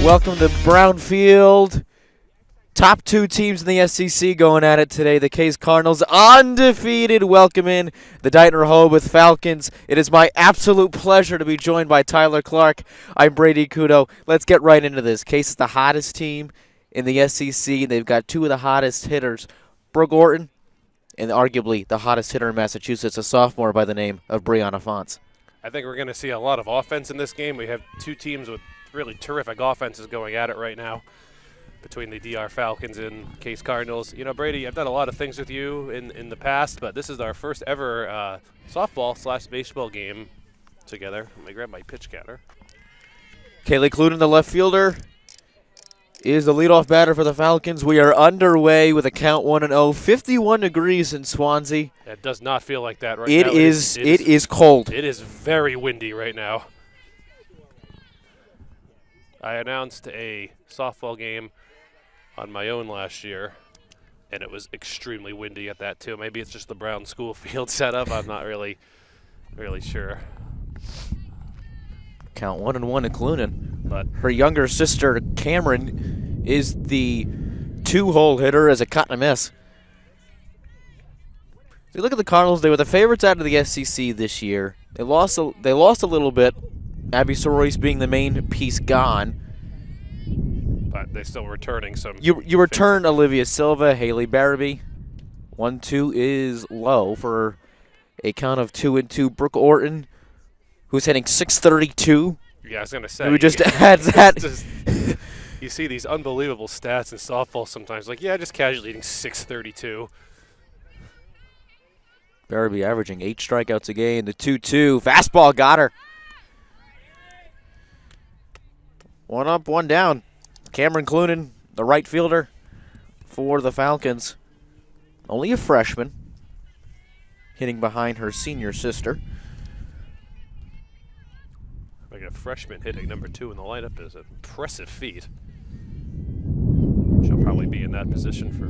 Welcome to Brownfield. Top two teams in the SEC going at it today. The Case Cardinals undefeated welcome in the Dighton-Rehoboth Falcons. It is my absolute pleasure to be joined by Tyler Clark. I'm Brady Kudo. Let's get right into this. Case is the hottest team in the SEC. They've got two of the hottest hitters, Brooke Orton, and arguably the hottest hitter in Massachusetts, a sophomore by the name of Brianna Fonts. I think we're going to see a lot of offense in this game. We have two teams with really terrific offenses going at it right now between the DR Falcons and Case Cardinals. You know, Brady, I've done a lot of things with you in the past, but this is our first ever softball/baseball game together. Let me grab my pitch counter. Kaylee Cluden, the left fielder, is the leadoff batter for the Falcons. We are underway with a count 1-0, 51 degrees in Swansea. It does not feel like that right now. It is cold. It is very windy right now. I announced a softball game on my own last year, and it was extremely windy at that too. Maybe it's just the Brown School field setup. I'm not really sure. Count 1-1 at Clunan. But her younger sister, Cameron, is the two-hole hitter as a cut and a miss. So you look at the Cardinals. They were the favorites out of the SEC this year. They lost a little bit. Abby Soroyce being the main piece gone. But they're still returning some. You return Olivia Silva, Haley Barabee. 1-2 is low for a count of 2-2. Brooke Orton, who's hitting .632. Yeah, I was going to say. We just had that. You see these unbelievable stats in softball sometimes. Like, yeah, just casually hitting .632. Barabee averaging 8 strikeouts a game. The 2-2. Fastball got her. 1 up, 1 down. Cameron Clunan, the right fielder for the Falcons. Only a freshman, hitting behind her senior sister. Like a freshman hitting number 2 in the lineup is an impressive feat. She'll probably be in that position for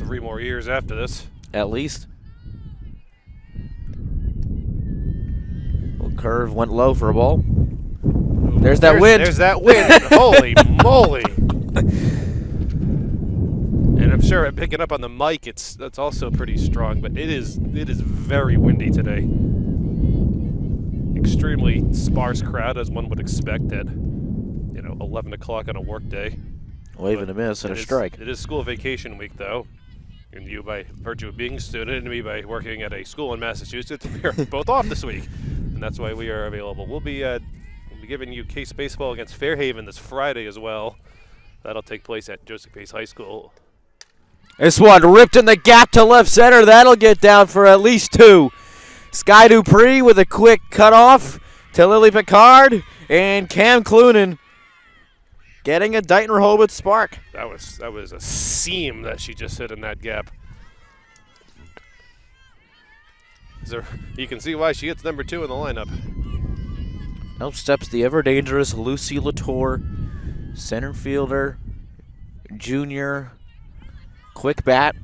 3 more years after this. At least. Little curve went low for a ball. There's that wind. There's that wind. Holy moly. And I'm sure picking up on the mic, that's also pretty strong, but it is very windy today. Extremely sparse crowd, as one would expect at 11 o'clock on a work day. Wave and a miss and a strike. It is school vacation week, though. And you, by virtue of being a student, and me by working at a school in Massachusetts, we are both off this week. And that's why we are available. We'll be giving you Case Baseball against Fairhaven this Friday as well. That'll take place at Joseph Case High School. This one ripped in the gap to left center. That'll get down for at least 2. Sky Dupree with a quick cutoff to Lily Picard, and Cam Clunan getting a Dighton-Rehoboth spark. That was a seam that she just hit in that gap. You can see why she hits number 2 in the lineup. Now steps the ever-dangerous Lucy Latour, center fielder, junior, quick bat,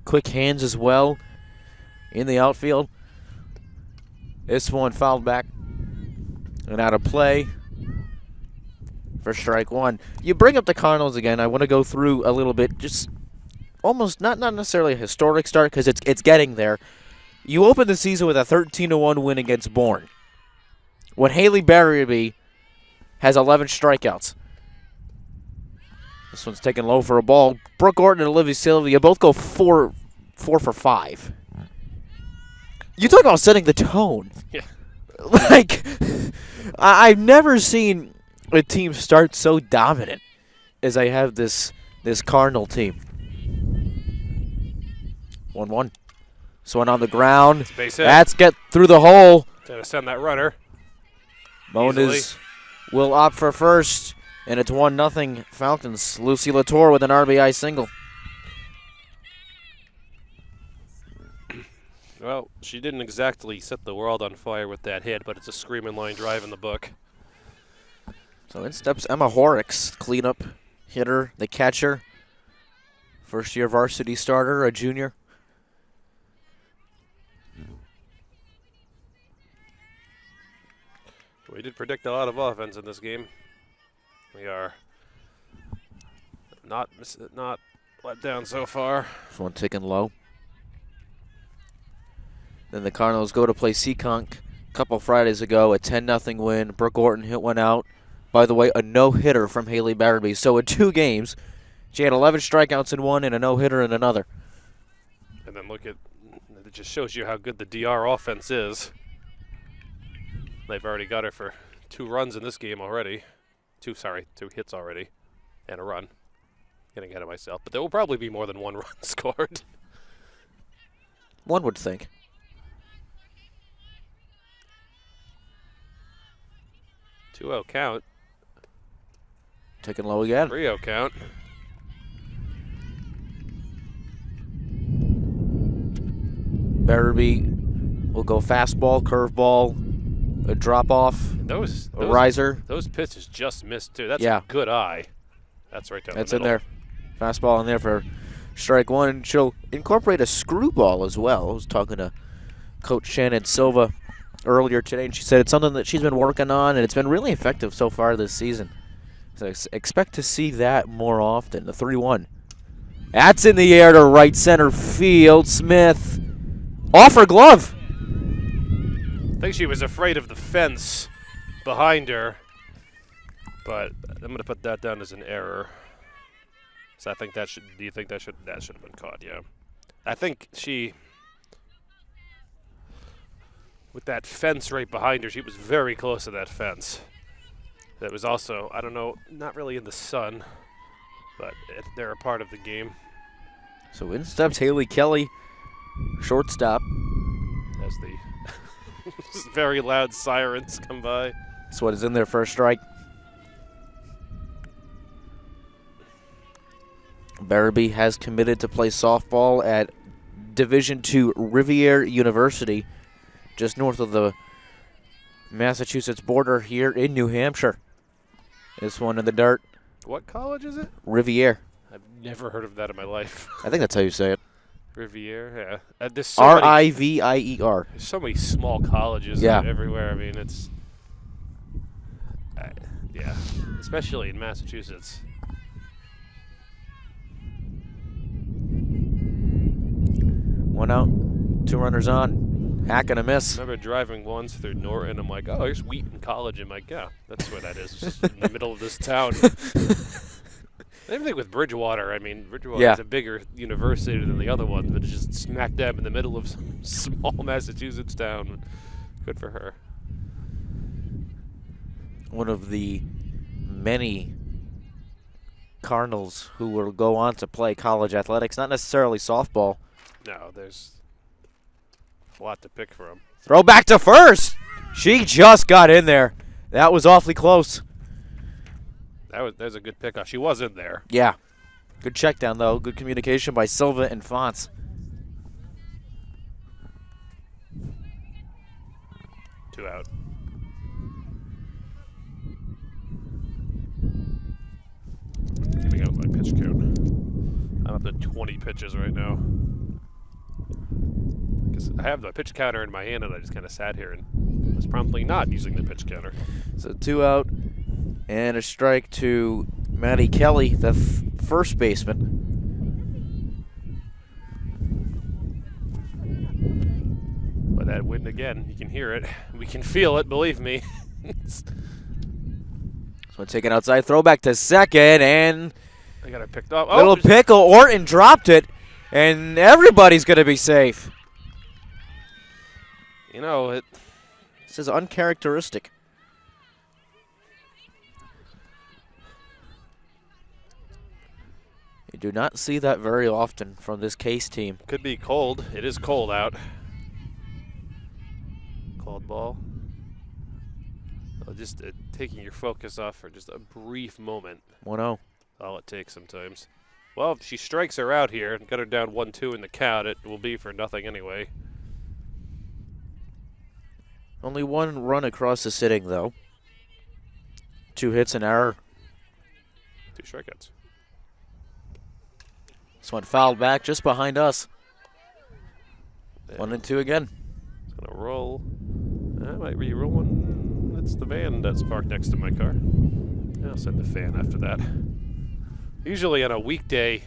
quick hands as well in the outfield. This one fouled back and out of play for strike 1. You bring up the Cardinals again. I want to go through a little bit, just almost not necessarily a historic start because it's getting there. You open the season with a 13-1 win against Bourne, when Haley Barabee has 11 strikeouts. This one's taken low for a ball. Brooke Orton and Olivia Sylvia both go 4 for 5. You talk about setting the tone. Yeah. Like, I've never seen a team start so dominant as I have this Cardinal team. 1-1. This one on the ground. That's get through the hole. Gotta send that runner. Moniz will opt for first, and it's 1-0 Falcons. Lucy Latour with an RBI single. Well, she didn't exactly set the world on fire with that hit, but it's a screaming line drive in the book. So in steps Emma Horrocks, cleanup hitter, the catcher. First-year varsity starter, a junior. We did predict a lot of offense in this game. We are not let down so far. This one ticking low. Then the Cardinals go to play Seekonk a couple Fridays ago, a 10-0 win. Brooke Orton hit one out. By the way, a no-hitter from Haley Barabee. So in 2 games, she had 11 strikeouts in one and a no-hitter in another. And then look at, it just shows you how good the DR offense is. They've already got her for 2 runs in this game already. 2 hits already. And a run. Getting ahead of myself. But there will probably be more than 1 run scored. One would think. Two-0 count. Ticking low again. 3-0 count. Barabee will go fastball, curveball, a drop-off, a riser. Those pitches just missed, too. That's Yeah. a good eye. That's right down That's the in middle. there. Fastball in there for strike one. She'll incorporate a screwball as well. I was talking to Coach Shannon Silva earlier today, and she said it's something that she's been working on, and it's been really effective so far this season. So expect to see that more often. The 3-1. That's in the air to right center field. Smith off her glove. I think she was afraid of the fence behind her, but I'm going to put that down as an error. So I think that should. Do you think that should have been caught? Yeah. I think she, with that fence right behind her, she was very close to that fence. That was also, I don't know, not really in the sun, but they're a part of the game. So in steps Haley Kelly, shortstop. As the very loud sirens come by. That's what is in their first strike. Barabee has committed to play softball at Division II Rivier University, just north of the Massachusetts border here in New Hampshire. This one in the dirt. What college is it? Rivier. I've never heard of that in my life. I think that's how you say it. Rivier, yeah. There's so many, R-I-V-I-E-R. there's so many small colleges everywhere. I mean, it's, yeah, especially in Massachusetts. One out, 2 runners on. Hack and a miss. I remember driving once through Norton. I'm like, oh, there's Wheaton College. I'm like, yeah, that's where that is. It's just in the middle of this town. Same thing with Bridgewater. I mean, Bridgewater is a bigger university than the other ones, but it's just smack dab in the middle of some small Massachusetts town. Good for her. One of the many Cardinals who will go on to play college athletics, not necessarily softball. No, there's a lot to pick from. Throw back to first. She just got in there. That was awfully close. That was a good pickoff. She was in there. Yeah. Good check down, though. Good communication by Silva and Fonts. Two out. Giving out my pitch count. I'm up to 20 pitches right now. Because I have the pitch counter in my hand, and I just kind of sat here and was promptly not using the pitch counter. So 2 out and a strike to Maddie Kelly, the first baseman. But that wind again, you can hear it. We can feel it, believe me. So taken outside, throwback to second, and I got it picked up. little pickle. Orton dropped it, and everybody's going to be safe. You know, This is uncharacteristic. You do not see that very often from this Case team. could be cold. It is cold out. Cold ball. Just taking your focus off for just a brief moment. 1-0. All it takes sometimes. Well, if she strikes her out here and got her down 1-2 in the count, it will be for nothing anyway. Only 1 run across the sitting, though. 2 hits, an error. 2 strikeouts. This one fouled back just behind us. Yeah. 1-2 again. It's going to roll. That might be rolling. That's the van that's parked next to my car. Yeah, I'll send the fan after that. Usually on a weekday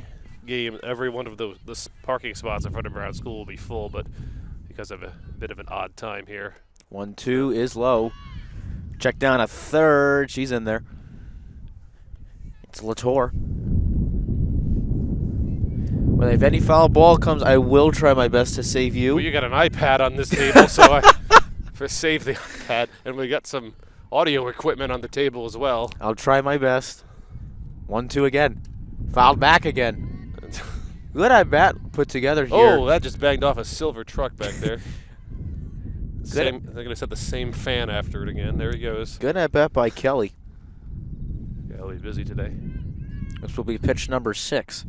game, every one of the parking spots in front of Brown School will be full, but because of a bit of an odd time here. 1-2 is low. Check down a third. She's in there. It's Latour. Well, if any foul ball comes, I will try my best to save you. Well, you got an iPad on this table, so I saved the iPad, and we got some audio equipment on the table as well. I'll try my best. 1-2 again. Fouled back again. Good at bat put together here. Oh, that just banged off a silver truck back there. They're going to set the same fan after it again. There he goes. Good at bat by Kelly. Kelly busy today. This will be pitch number 6.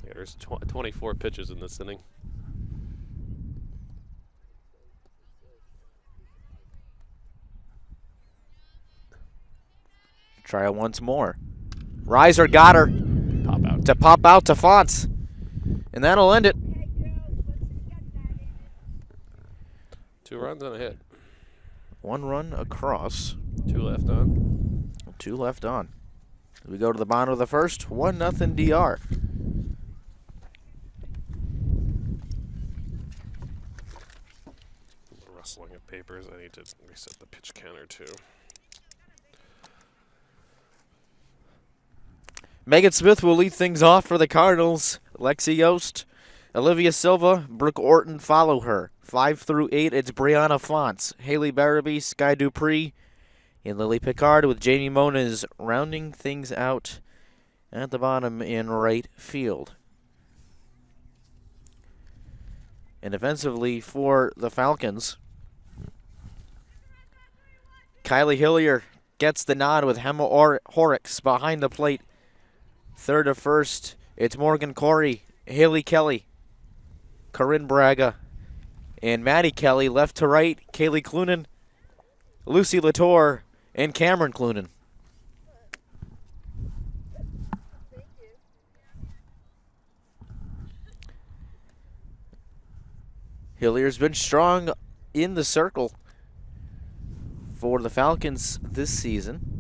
Yeah, there's 24 pitches in this inning. Try it once more. Riser got her. Pop out to Fonts. And that'll end it. 2 runs and a hit. 1 run across. 2 left on. 2 left on. We go to the bottom of the first. 1-0 DR. Rustling of papers. I need to reset the pitch counter too. Megan Smith will lead things off for the Cardinals. Lexi Yost, Olivia Silva, Brooke Orton follow her. 5 through 8, it's Brianna Fonts, Haley Barabee, Sky Dupree, and Lily Picard with Jamie Moniz rounding things out at the bottom in right field. And defensively for the Falcons, Kylie Hillier gets the nod with Hema Horrocks behind the plate. Third to first, it's Morgan Corey, Haley Kelly, Corinne Braga, and Maddie Kelly. Left to right, Kaylee Clunan, Lucy Latour, and Cameron Clunan. Hillier's been strong in the circle for the Falcons this season.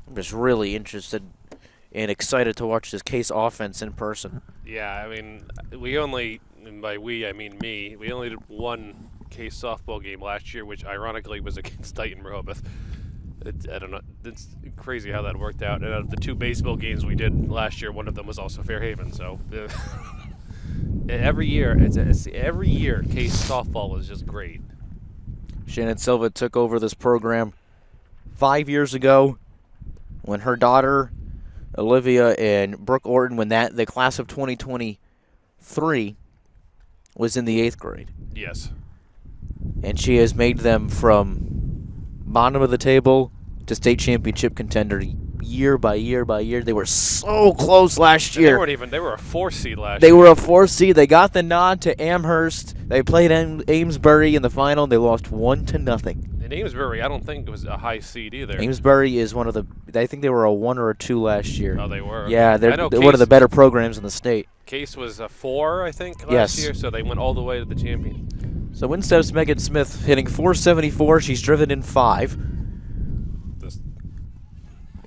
I'm just really interested and excited to watch this Case offense in person. Yeah, I mean, we only, and by we I mean me, we only did 1 Case softball game last year, which ironically was against Dighton-Rehoboth. I don't know, it's crazy how that worked out. And out of the 2 baseball games we did last year, one of them was also Fairhaven. So every year, every year, Case softball is just great. Shannon Silva took over this program 5 years ago, when her daughter, Olivia, and Brooke Orton, when the class of 2023 was in the 8th grade. Yes. And she has made them from bottom of the table to state championship contender year by year by year. They were so close last year. They were a 4 seed last year. They were a 4 seed. They got the nod to Amherst. They played Amesbury in the final, and they lost 1-0. And Amesbury, I don't think it was a high seed either. Amesbury is one of the, I think they were a 1 or a 2 last year. Oh, they were? Yeah, they're one of the better programs in the state. Case was a 4, I think, last year, so they went all the way to the champion. So in steps Megan Smith, hitting .474. She's driven in 5.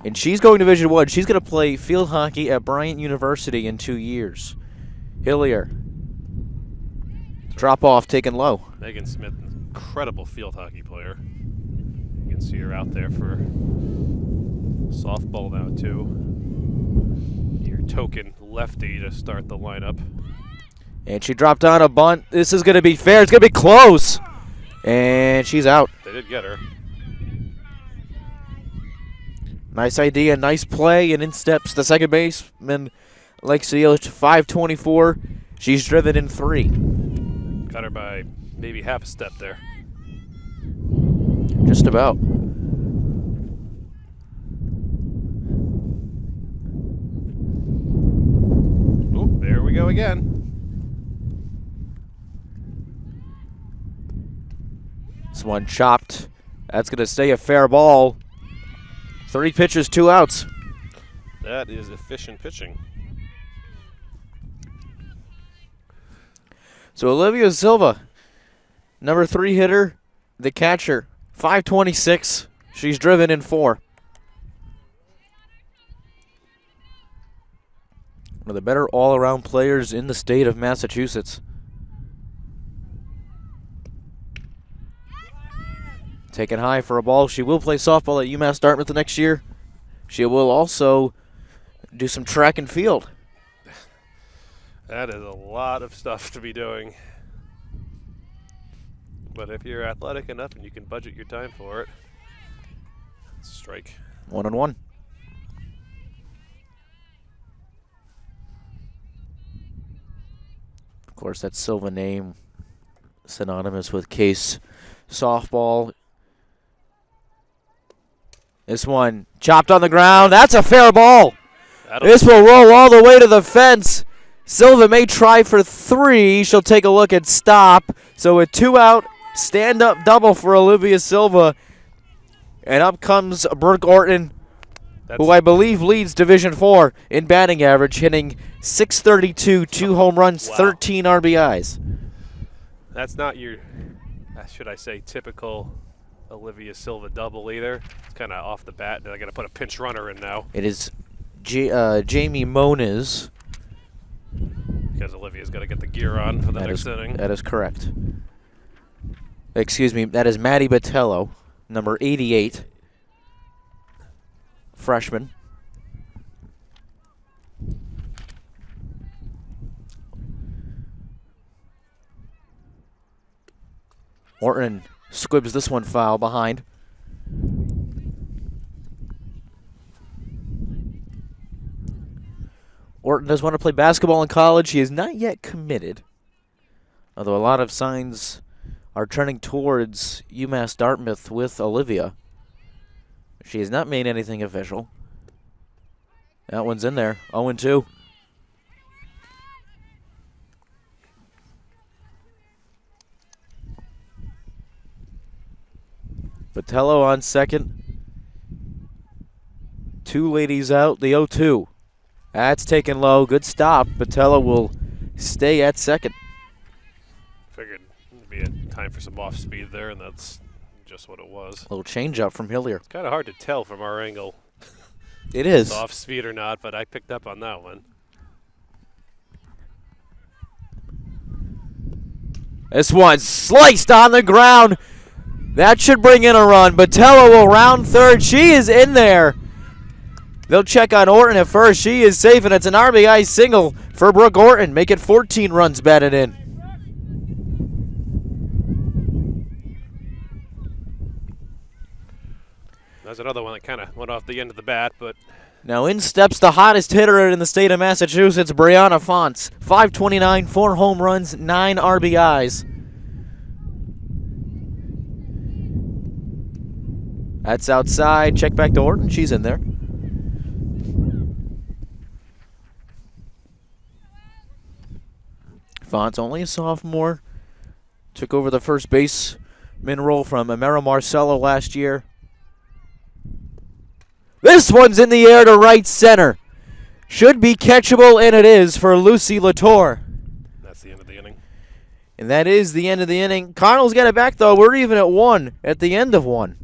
And she's going to Division I. She's going to play field hockey at Bryant University in 2 years. Hillier. Drop off, taken low. Megan Smith, incredible field hockey player. You can see her out there for softball now, too. Your token lefty to start the lineup. And she dropped on a bunt. This is going to be fair. It's going to be close. And she's out. They did get her. Nice idea, nice play, and in steps the second baseman, Lexi Yost, .524. She's driven in 3. Got her by maybe half a step there. Just about. Oop, there we go again. This one chopped. That's going to stay a fair ball. 3 pitches, 2 outs. That is efficient pitching. So Olivia Silva, number 3 hitter, the catcher, 526. She's driven in 4. One of the better all-around players in the state of Massachusetts. Taken high for a ball. She will play softball at UMass Dartmouth the next year. She will also do some track and field. That is a lot of stuff to be doing. But if you're athletic enough and you can budget your time for it, strike. 1-1. Of course, that Silva name synonymous with Case softball. This one chopped on the ground. That's a fair ball. This will roll all the way to the fence. Silva may try for 3. She'll take a look and stop. So a 2-out stand-up double for Olivia Silva. And up comes Brooke Orton, who I believe leads Division IV in batting average, hitting .632, 2 home runs, wow. 13 RBIs. That's not your, should I say, typical Olivia Silva double either. It's kind of off the bat. They're going to put a pinch runner in now. It is Jamie Moniz. Because Olivia's got to get the gear on for the next inning. That is correct. Excuse me, that is Maddie Botello, number 88, freshman. Orton squibs this one foul behind. Orton does want to play basketball in college. He is not yet committed, although a lot of signs are turning towards UMass Dartmouth with Olivia. She has not made anything official. That one's in there, 0-2. Botello on second. 2 ladies out, the 0-2. That's taken low. Good stop. Botello will stay at second. Figured it'd be a time for some off speed there, and that's just what it was. A little change up from Hillier. It's kind of hard to tell from our angle. It is. Off speed or not, but I picked up on that one. This one sliced on the ground. That should bring in a run. Botello will round third. She is in there. They'll check on Orton at first. She is safe, and it's an RBI single for Brooke Orton. Make it 14 runs batted in. That's another one that kind of went off the end of the bat, but now in steps the hottest hitter in the state of Massachusetts, Brianna Fonts. 529, 4 home runs, 9 RBIs. That's outside. Check back to Orton. She's in there. Fonts, only a sophomore. Took over the first baseman role from Amara Marcello last year. This one's in the air to right center. Should be catchable, and it is for Lucy Latour. that's the end of the inning. And that is the end of the inning. Cardinals get it back, though. We're even at 1 at the end of 1.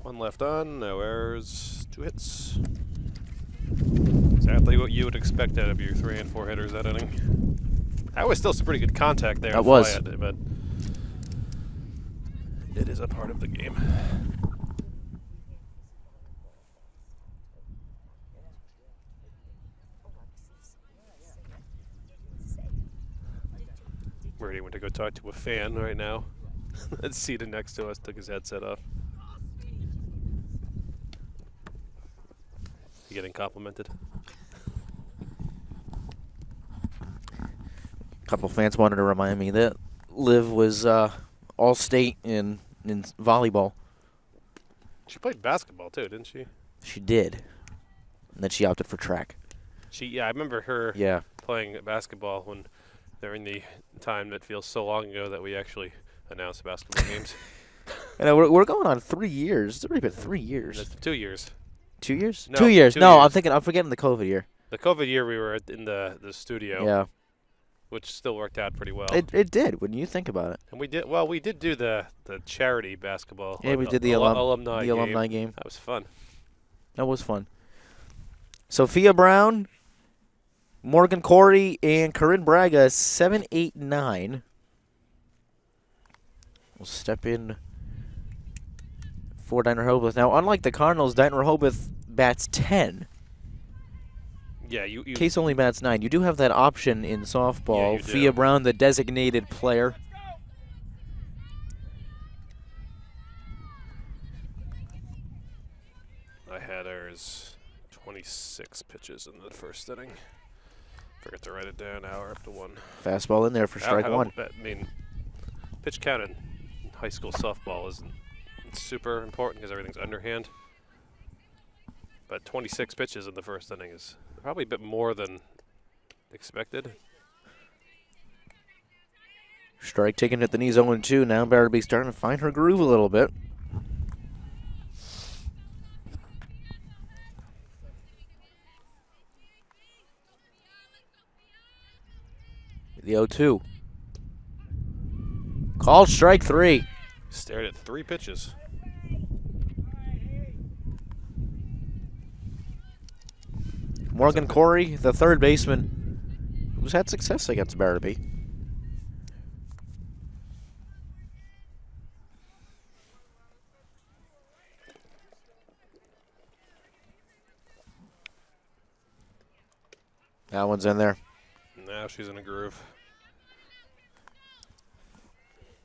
1 left on, no errors, 2 hits. Exactly what you would expect out of your 3 and 4 hitters that inning. That was still some pretty good contact there. That was. But it is a part of the game. Brady went to go talk to a fan right now. That's seated next to us, took his headset off. You getting complimented? A couple fans wanted to remind me that Liv was all-state in volleyball. She played basketball too, didn't she? She did. And then she opted for track. Yeah, I remember her playing basketball when during the time that feels so long ago that we actually announced basketball games. And we're going on 3 years. It's already been 3 years. That's 2 years. 2 years? No, 2 years. 2 No, years. I'm forgetting the COVID year. The COVID year we were in the studio, Yeah. which still worked out pretty well. It did when you think about it. And we did do the charity basketball. Yeah, we did the alumni game. That was fun. That was fun. Sophia Brown, Morgan Corey, and Corinne Braga, 7, 8, 9. Will step in for Dighton-Rehoboth. Now, unlike the Cardinals, Dighton-Rehoboth bats 10. Yeah, you Case only bats 9. You do have that option in softball. Yeah, you do. Fia Brown, the designated player. I had ours 26 pitches in the first inning. Forgot to write it down. Now we're up to 1. Fastball in there for strike 1. I mean, pitch count in high school softball isn't super important because everything's underhand. But 26 pitches in the first inning is probably a bit more than expected. Strike taken at the knees, 0-2. Now Barabee starting to find her groove a little bit. The 0-2. Called strike 3. Stared at 3 pitches. Morgan Corey, the third baseman, who's had success against Barabee. That one's in there. Now she's in a groove.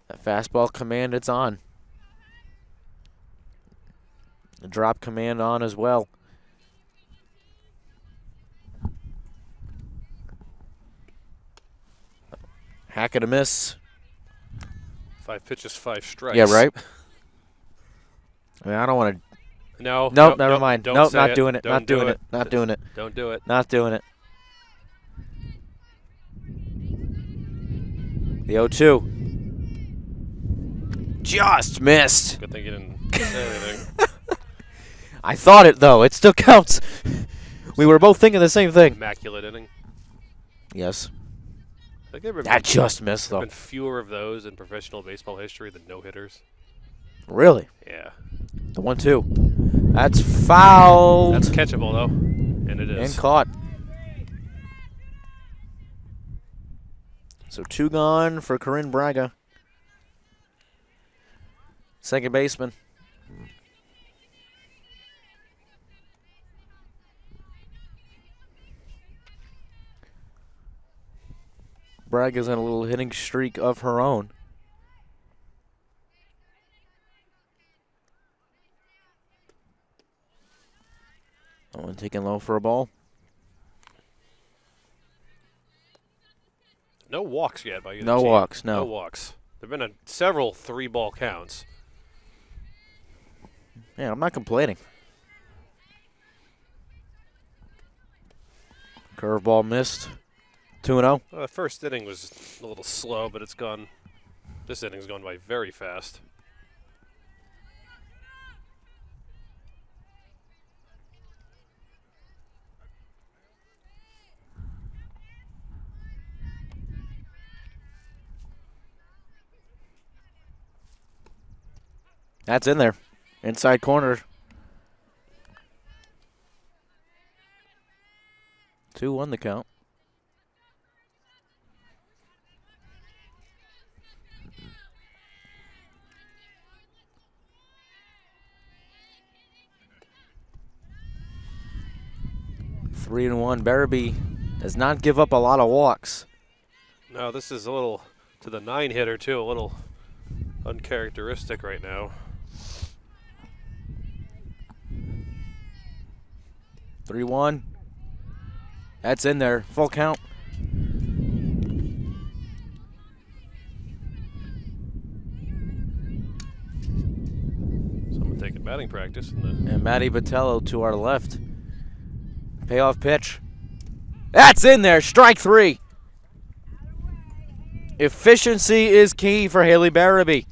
That fastball command, it's on. The drop command on as well. Hack it a miss. 5 pitches, 5 strikes. Yeah, right? I mean, I don't want to. No. Nope, never mind. Don't Nope, say not it. doing it. Don't Not do doing it. Not doing it. Don't do it. Not doing it. The 0-2. Just missed. Good thing you didn't say anything. I thought it, though. It still counts. We were both thinking the same thing. Immaculate inning. Yes. I think there That just missed, have though. been fewer of those in professional baseball history than no-hitters. Really? Yeah. The 1-2. That's fouled. That's catchable, though. And it is. And caught. So 2 gone for Corinne Braga. Second baseman. Braga's on a little hitting streak of her own. That one taken low for a ball. No walks yet by either No team. walks, no. No walks. There have been several 3-ball counts. Yeah, I'm not complaining. Curveball missed. 2-0. Well, the first inning was a little slow, but it's gone. This inning's gone by very fast. That's in there. Inside corner. 2-1 the count. Three and 1. Barabee does not give up a lot of walks. No, this is a little, to the 9-hitter too, a little uncharacteristic right now. 3-1. That's in there. Full count. Someone taking batting practice. And Matty Botello to our left. Payoff pitch. That's in there. Strike 3. Efficiency is key for Haley Barabee.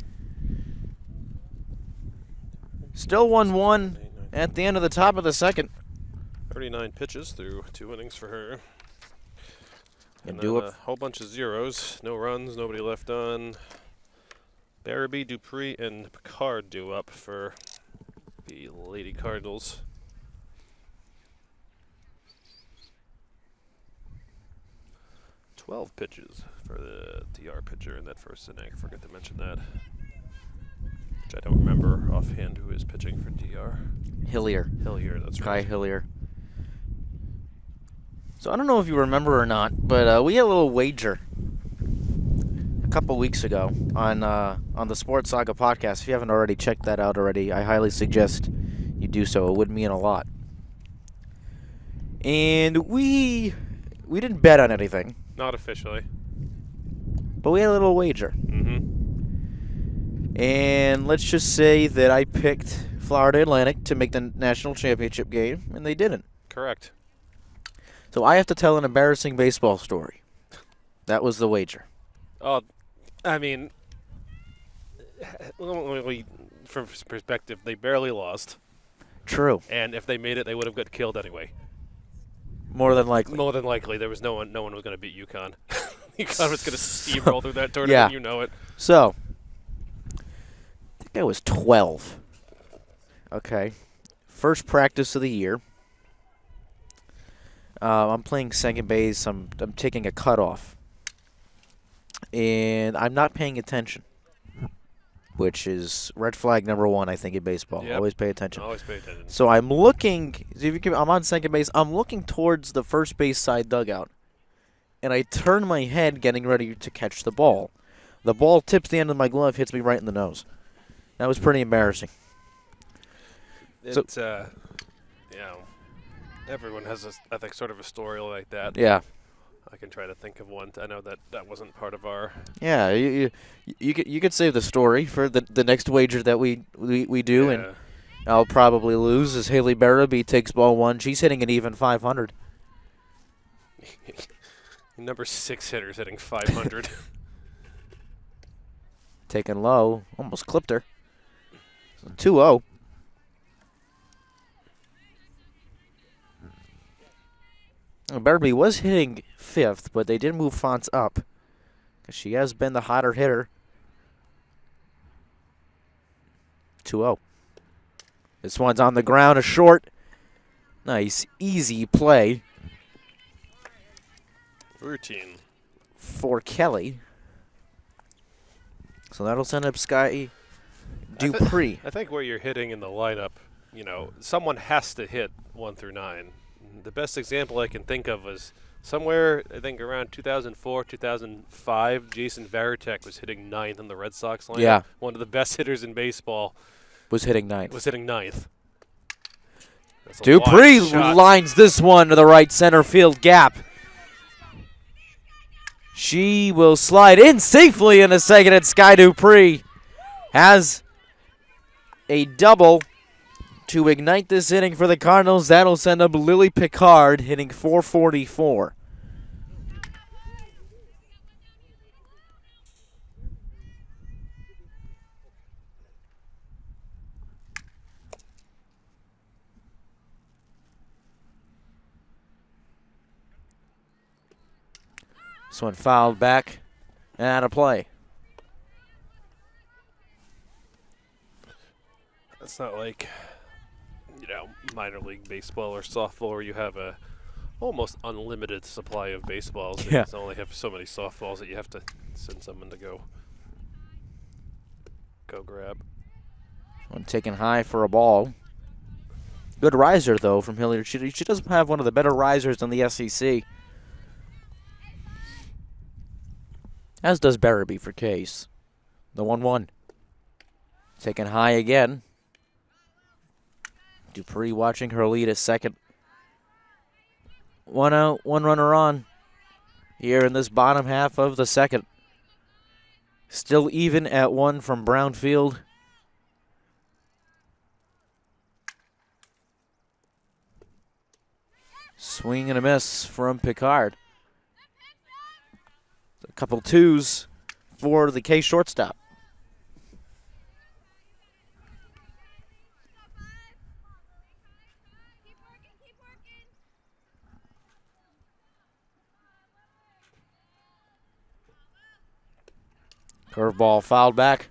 Still 1-1 at the end of the top of the second. 39 pitches through 2 innings for her. And do then a whole bunch of zeros. No runs, nobody left on. Barabee, Dupree, and Picard due up for the Lady Cardinals. "12 pitches for the DR pitcher in that first inning. I forgot to mention that. Which I don't remember offhand who is pitching for DR. Hillier. Hillier, that's Kai right. Hillier. So I don't know if you remember or not, but we had a little wager a couple weeks ago on the Sports Saga podcast. If you haven't already checked that out already, I highly suggest you do so. It would mean a lot. And we didn't bet on anything, Not officially. but we had a little wager. Mm-hmm. And let's just say that I picked Florida Atlantic to make the national championship game, and they didn't. Correct. So I have to tell an embarrassing baseball story. That was the wager. Oh, I mean, from perspective, they barely lost. True. And if they made it, they would have got killed anyway. More than likely. More than likely, there was no one was going to beat UConn. UConn was going to steamroll through that tournament. Yeah. You know it. So, I think I was 12. Okay. First practice of the year. I'm playing second base. I'm taking a cutoff. And I'm not paying attention, which is red flag number 1, I think, in baseball. Yep. Always pay attention. Always pay attention. So I'm looking. I'm on second base. I'm looking towards the first base side dugout, and I turn my head, getting ready to catch the ball. The ball tips the end of my glove, hits me right in the nose. That was pretty embarrassing. It's everyone has, I think, sort of a story like that. Yeah, I can try to think of one. I know that wasn't part of our. yeah. You could save the story for the next wager that we do, and I'll probably lose as Haley Barabee takes ball 1. She's hitting an even 500. Number 6 hitters hitting 500. Taken low, almost clipped her. 2-0. Barabee was hitting 5th, but they did move Fonts up because she has been the hotter hitter. 2-0. This one's on the ground, a short. Nice, easy play Routine. for Kelly. So that'll send up Sky Dupree. I think where you're hitting in the lineup, someone has to hit 1 through 9. The best example I can think of was somewhere, I think around 2004, 2005, Jason Varitek was hitting 9th in the Red Sox lineup. Yeah. One of the best hitters in baseball. Was hitting 9th. Was hitting 9th. That's a Dupree wide shot. lines this one to the right center field gap. She will slide in safely in a second, and Sky Dupree has a double to ignite this inning for the Cardinals. That'll send up Lily Picard hitting 444. This one fouled back and out of play. It's not like, minor league baseball or softball where you have a almost unlimited supply of baseballs. Yeah. You only have so many softballs that you have to send someone to go grab. One taken high for a ball. Good riser, though, from Hilliard. She does have one of the better risers in the SEC. As does Barabee for Case. The 1-1. Taken high again. Dupree watching her lead at second. 1 out, 1 runner on. Here in this bottom half of the second. Still even at 1 from Brownfield. Swing and a miss from Picard. A couple twos for the K shortstop. Curveball fouled back.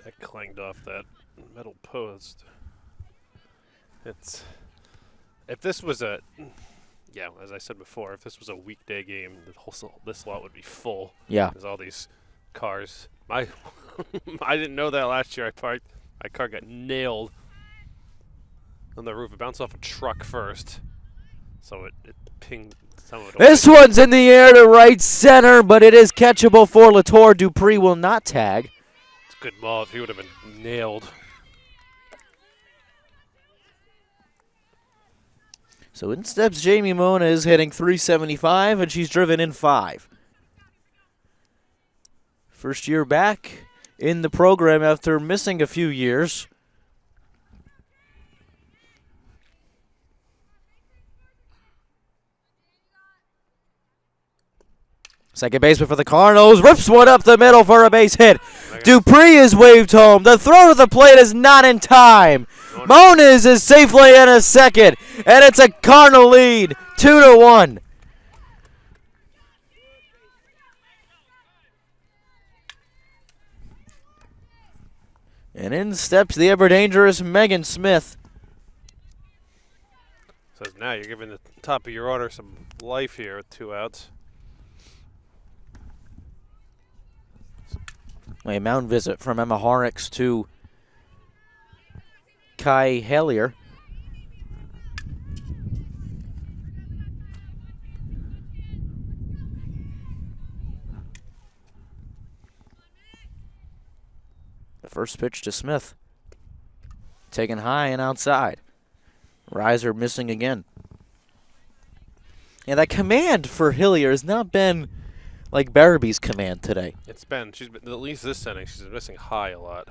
That clanged off that metal post. If this was a, yeah, as I said before, if this was a weekday game, this lot would be full. Yeah. There's all these cars. I didn't know that last year. My car got nailed on the roof. It bounced off a truck first, so it pinged some of it. This one's in the air to right center, but it is catchable for Latour. Dupree will not tag. It's a good ball. If he would have been nailed. So in steps Jamie Mona is hitting .375, and she's driven in 5. First year back in the program after missing a few years. Second baseman for the Cardinals rips one up the middle for a base hit. Dupree is waved home. The throw to the plate is not in time. Moniz is safely in a second, and it's a Cardinal lead, 2-1. And in steps the ever-dangerous Megan Smith. Says now you're giving the top of your order some life here with 2 outs. A mound visit from Emma Horrocks to Kai Hellier. The first pitch to Smith. Taken high and outside. Riser missing again. Yeah, that command for Hillier has not been like Barraby's command today. She's been, at least this inning, she's been missing high a lot.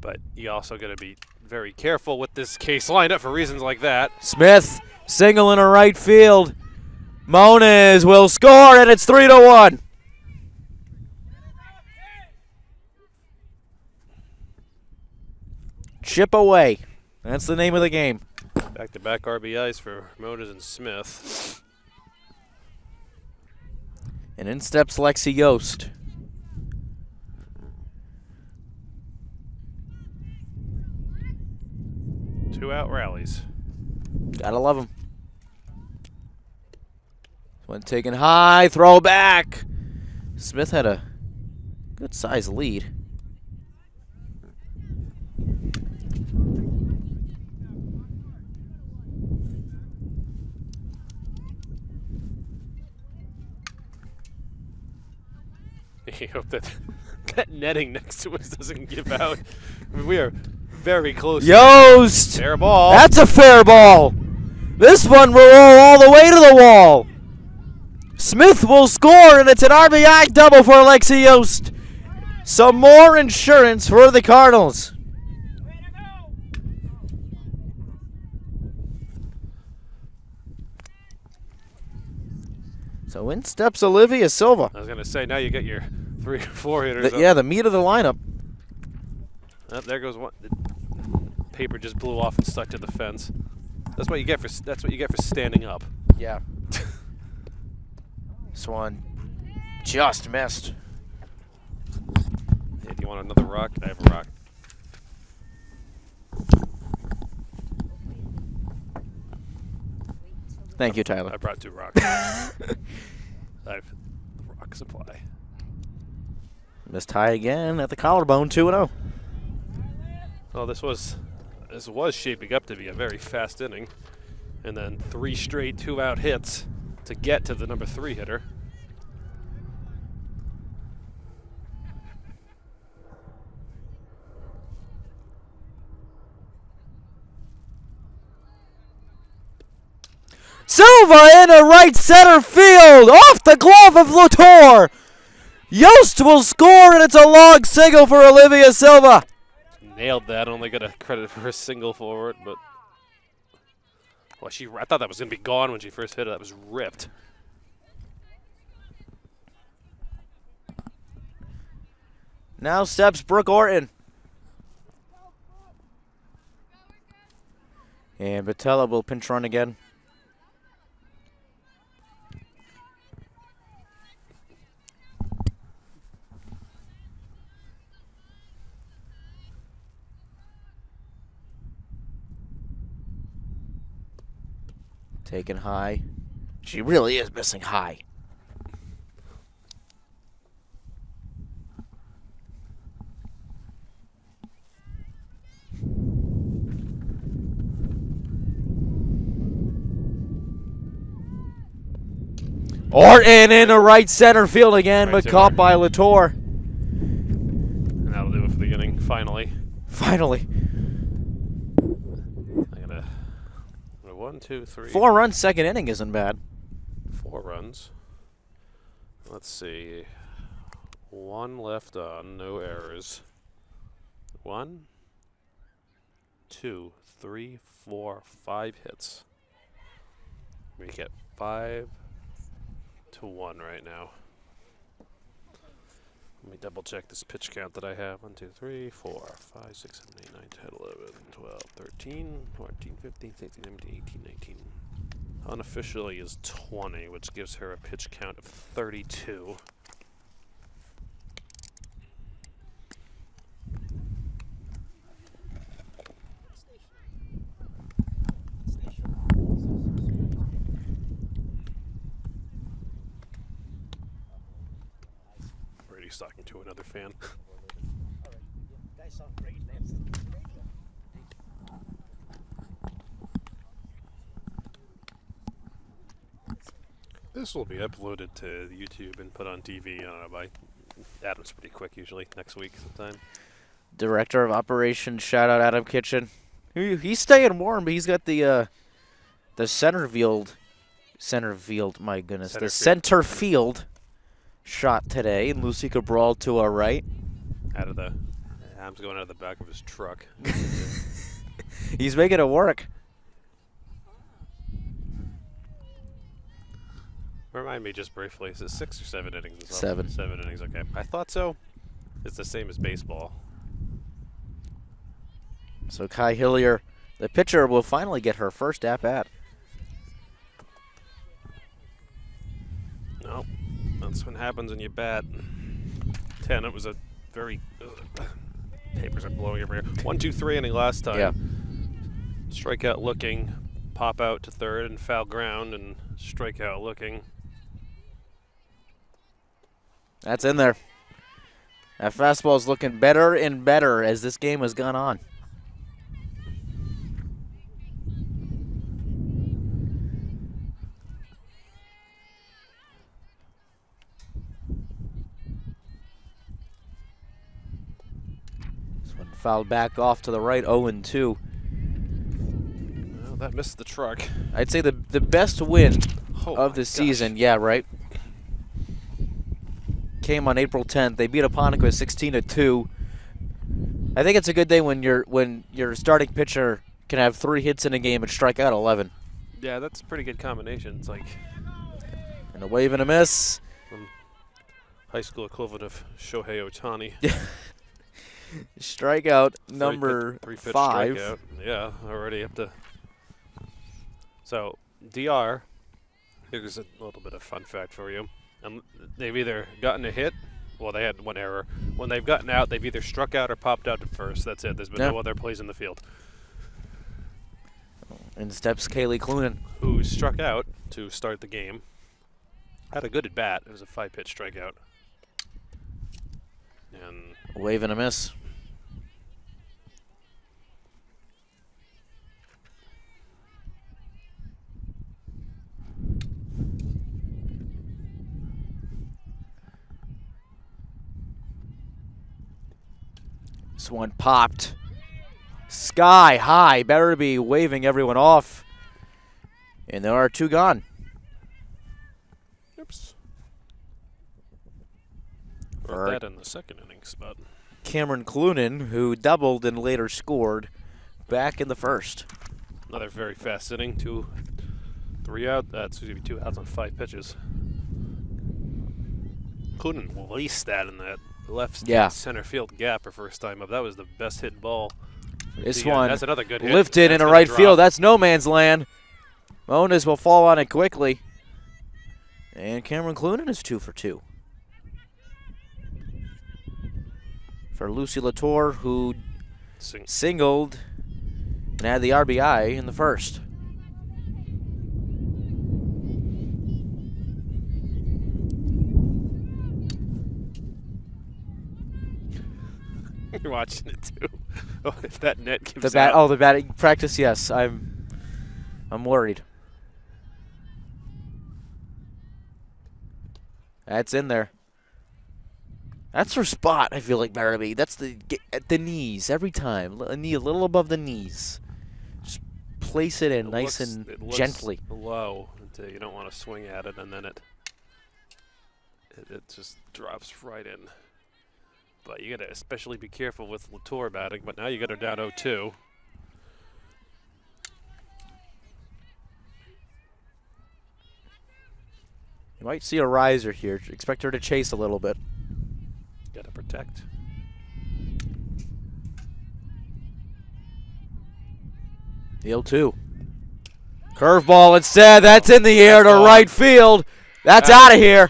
But you also got to be very careful with this case lineup for reasons like that. Smith, single in a right field. Moniz will score, and it's 3-1. Chip away. That's the name of the game. Back-to-back RBIs for Moniz and Smith. And in steps Lexi Yost. Two-out rallies. Gotta love them. One taken high, throw back. Smith had a good-sized lead. You hope that that netting next to us doesn't give out. I mean, we are very close. Yost! Fair ball. That's a fair ball. This one will roll all the way to the wall. Smith will score, and it's an RBI double for Alexi Yost. Some more insurance for the Cardinals. So in steps Olivia Silva. I was going to say, now you get your 3 or 4 hitters. Yeah, the meat of the lineup. Oh, there goes one. The paper just blew off and stuck to the fence. That's what you get for standing up. Yeah. Swan just missed. Hey, do you want another rock? I have a rock. Thank you, Tyler. I brought 2 rocks. I have the rock supply. Missed high again at the collarbone, 2-0. Well, this was shaping up to be a very fast inning, and then 3 straight 2-out hits to get to the number 3 hitter. Silva in a right center field, off the glove of Latour. Yost will score, and it's a long single for Olivia Silva. Nailed that. Only got a credit for a single for it, but well, I thought that was going to be gone when she first hit it. That was ripped. Now steps Brooke Orton. And Batella will pinch run again. Taken high. She really is missing high. Orton in the right center field again, Right but caught by Latour. And that'll do it for the inning, finally. Finally. I'm gonna 1, 2, 3. 4 runs second inning isn't bad. 4 runs. Let's see. 1 left on, no errors. 1, 2, 3, 4, 5 hits. We get 5 to 1 right now. Let me double check this pitch count that I have. 1, 2, 3, 4, 5, 6, 7, 8, 9, 10, 11, 12, 13, 14, 15, 16, 17, 18, 19. Unofficially is 20, which gives her a pitch count of 32. Brady's talking to another fan. This will be uploaded to YouTube and put on TV. I don't know, by Adam's pretty quick usually, next week sometime. Director of Operations, shout out Adam Kitchen. He's staying warm, but he's got the center field, my goodness, the center field shot today. And Lucy Cabral to our right. Adam's going out of the back of his truck. He's making it work. Remind me just briefly, is it 6 or 7 innings? 7. 7 innings, okay. I thought so. It's the same as baseball. So Kai Hillier, the pitcher, will finally get her first at-bat. No, that's what happens when you bat. 10, it was a very... papers are blowing everywhere. 1, 2, 3 inning last time. Yeah. Strikeout looking, pop out to third and foul ground, and strikeout looking. That's in there. That fastball is looking better and better as this game has gone on. This one fouled back off to the right, 0-2. Well, that missed the truck. I'd say the best win Oh of my the gosh. season, yeah, right, came on April 10th. They beat Apponequet 16-2. I think it's a good day when your starting pitcher can have 3 hits in a game and strike out 11. Yeah, that's a pretty good combination. It's like And a wave and a miss. high school equivalent of Shohei Ohtani. Strikeout number 3-pitch 5. strikeout. Yeah, already up to. So DR, here's a little bit of fun fact for you. They've either gotten a hit, well, they had 1 error. When they've gotten out, they've either struck out or popped out to first. That's it. There's been no other plays in the field. In steps Kaylee Clunan. Who struck out to start the game. Had a good at bat. It was a 5-pitch strikeout. And A wave and a miss. This one popped sky high. Better be waving everyone off. And there are 2 gone. oops. For Wrote that in the second innings, but Cameron Clunan, who doubled and later scored back in the first. another very fast inning. 2 outs on 5 pitches. Couldn't waste that in that left center field gap for first time up. That was the best hit ball. This one that's another good hit. lifted That's in a gonna right drop. field. That's no man's land. Monas will fall on it quickly. And Cameron Clunan is 2 for 2. For Lucy Latour, who singled and had the RBI in the first. You're watching it too. Oh, if that net gives The bat. out. Oh, the batting practice. Yes, I'm worried. That's in there. That's her spot. I feel like Barabee. That's at the knees every time. A knee a little above the knees. Just place it in nice and gently. Low until you don't want to swing at it, and then it just drops right in. But you got to especially be careful with Latour batting. But now you got her down 0-2. You might see a riser here. Expect her to chase a little bit. Got to protect. The 0-2. Curveball instead. That's in the air to right field. That's out of here.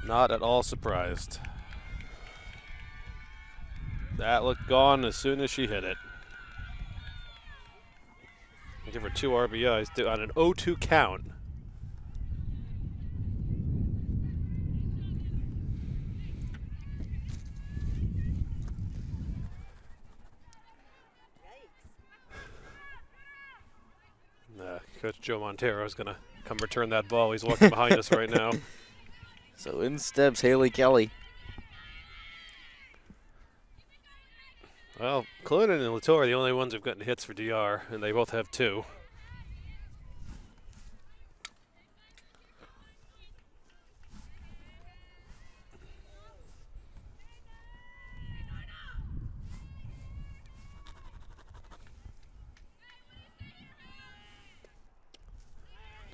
Not at all surprised. That looked gone as soon as she hit it. Give her 2 RBIs on an 0-2 count. Coach Joe Montero is going to come return that ball. He's walking behind us right now. So in steps Haley Kelly. Well, Clunan and Latour are the only ones who've gotten hits for DR, and they both have 2.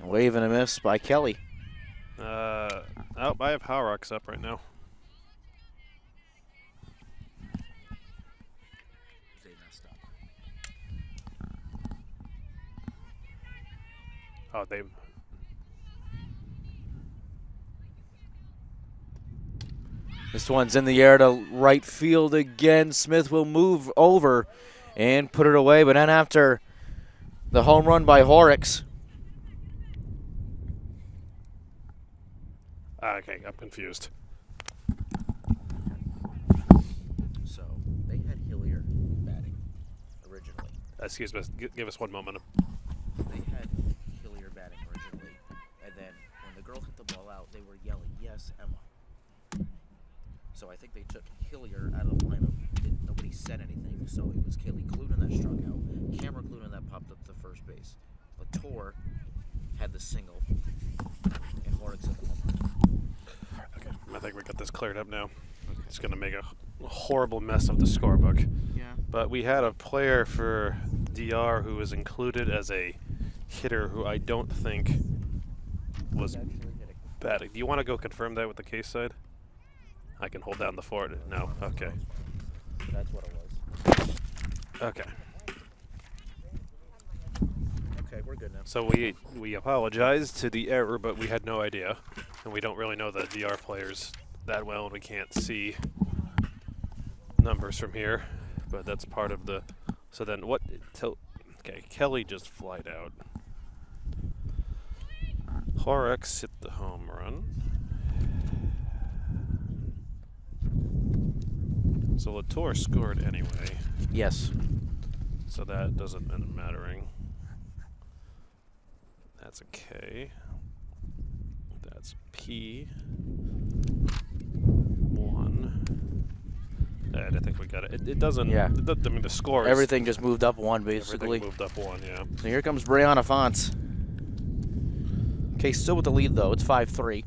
Wave and a miss by Kelly. I have Power Rocks up right now. They messed up. Oh, they. This one's in the air to right field again. Smith will move over and put it away, but then after the home run by Horrocks. Okay, I'm confused. So they had Hillier batting originally. Excuse me, give us 1 moment. They had Hillier batting originally, and then when the girl hit the ball out, they were yelling, "Yes, Emma." So I think they took Hillier out of the lineup. Nobody said anything, so it was Kaylee Clunan that struck out, Cameron Clunan that popped up to first base. Latour had the single, and Horrocks hit the home run. Okay, I think we got this cleared up now. It's going to make a horrible mess of the scorebook. Yeah. But we had a player for DR who was included as a hitter who I don't think was batting. Do you want to go confirm that with the case side? I can hold down the fort. No? Okay. That's what it was. Okay. Okay, we're good now. So we apologize to the error, but we had no idea. And we don't really know the DR players that well, and we can't see numbers from here. But that's part of the... So then what... Okay, Kelly just flied out. Horrocks hit the home run. So Latour scored anyway. Yes. So that doesn't end up mattering. That's a K. That's P. 1. And I think we got it. It doesn't. Yeah. I mean, the score. Everything just moved up 1, basically. Everything moved up 1. Yeah. So here comes Brianna Fonts. Okay, still with the lead, though. It's 5-3.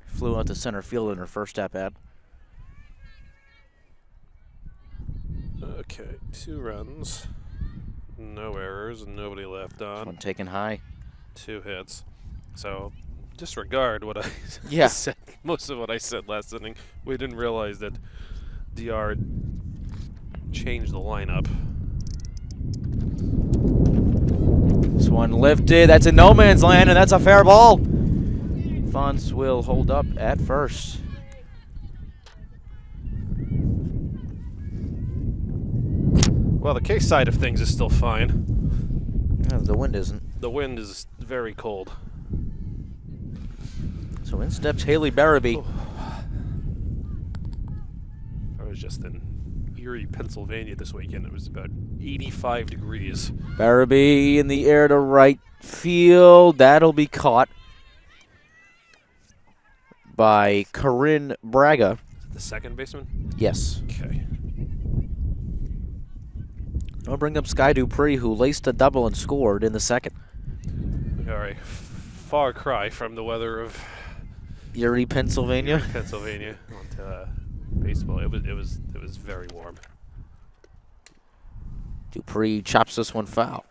Flew out to center field in her first at-bat. Okay, 2 runs, no errors, nobody left on. One taken high. 2 hits. So disregard what I said. Most of what I said last inning. We didn't realize that DR changed the lineup. This one lifted. That's in no man's land, and that's a fair ball. Fonts will hold up at first. Well, the case side of things is still fine. Yeah, the wind isn't. The wind is very cold. So in steps Haley Barabee. Oh. I was just in Erie, Pennsylvania this weekend. It was about 85 degrees. Barabee in the air to right field. That'll be caught by Corinne Braga. The second baseman? Yes. Okay. I'll bring up Sky Dupree, who laced a double and scored in the second. We are a far cry from the weather of Erie, Pennsylvania. Erie, Pennsylvania. onto, baseball. It was very warm. Dupree chops this one foul.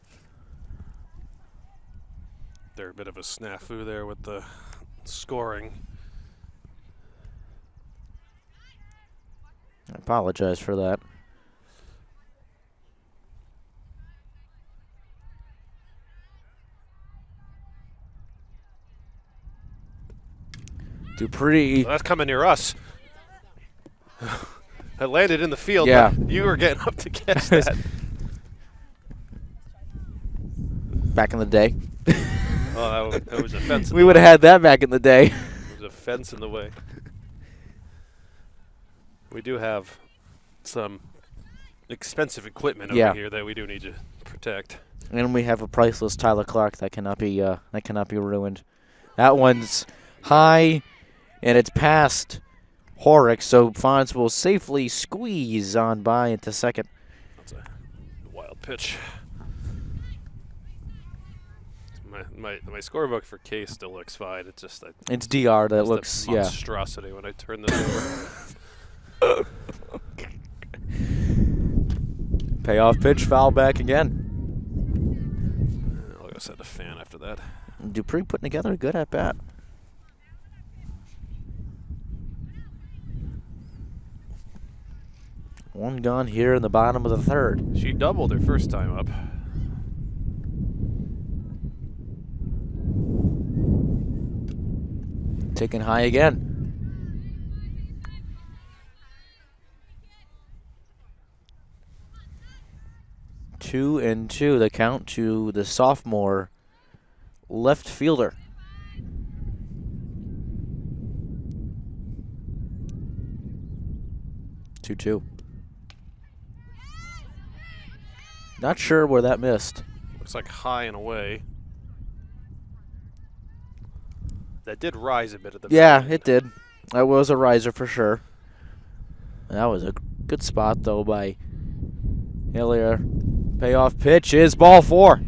There's a bit of a snafu there with the scoring. I apologize for that. Dupree. Well, that's coming near us. It landed in the field, Yeah. but you were getting up to catch that. Back in the day. Oh, that was a fence. We would have had that back in the day. There's a fence in the way. We do have some expensive equipment over here that we do need to protect. And we have a priceless Tyler Clark that cannot be ruined. That one's high, and it's past Horrocks, so Fonz will safely squeeze on by into second. That's a wild pitch. My scorebook for K still looks fine. It's just It's DR that just looks a monstrosity when I turn this over. Payoff pitch, foul back again. I'll go set a fan after that. Dupree putting together a good at bat. One gone here in the bottom of the third. She doubled her first time up. Taken high again. 2-2, the count to the sophomore left fielder. Two. Not sure where that missed. Looks like high and away. That did rise a bit at the Yeah, very it did. That was a riser for sure. That was a good spot, though, by Hillier. Payoff pitch is ball 4.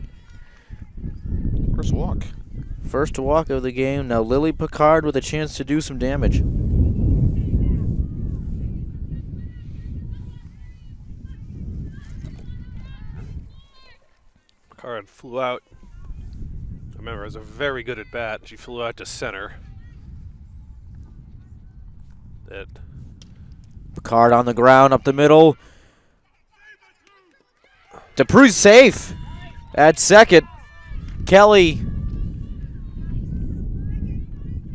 First walk. First walk of the game. Now Lily Picard with a chance to do some damage. Picard flew out. I remember it was a very good at bat. She flew out to center. That Picard on the ground up the middle. Dupree's safe at second. Kelly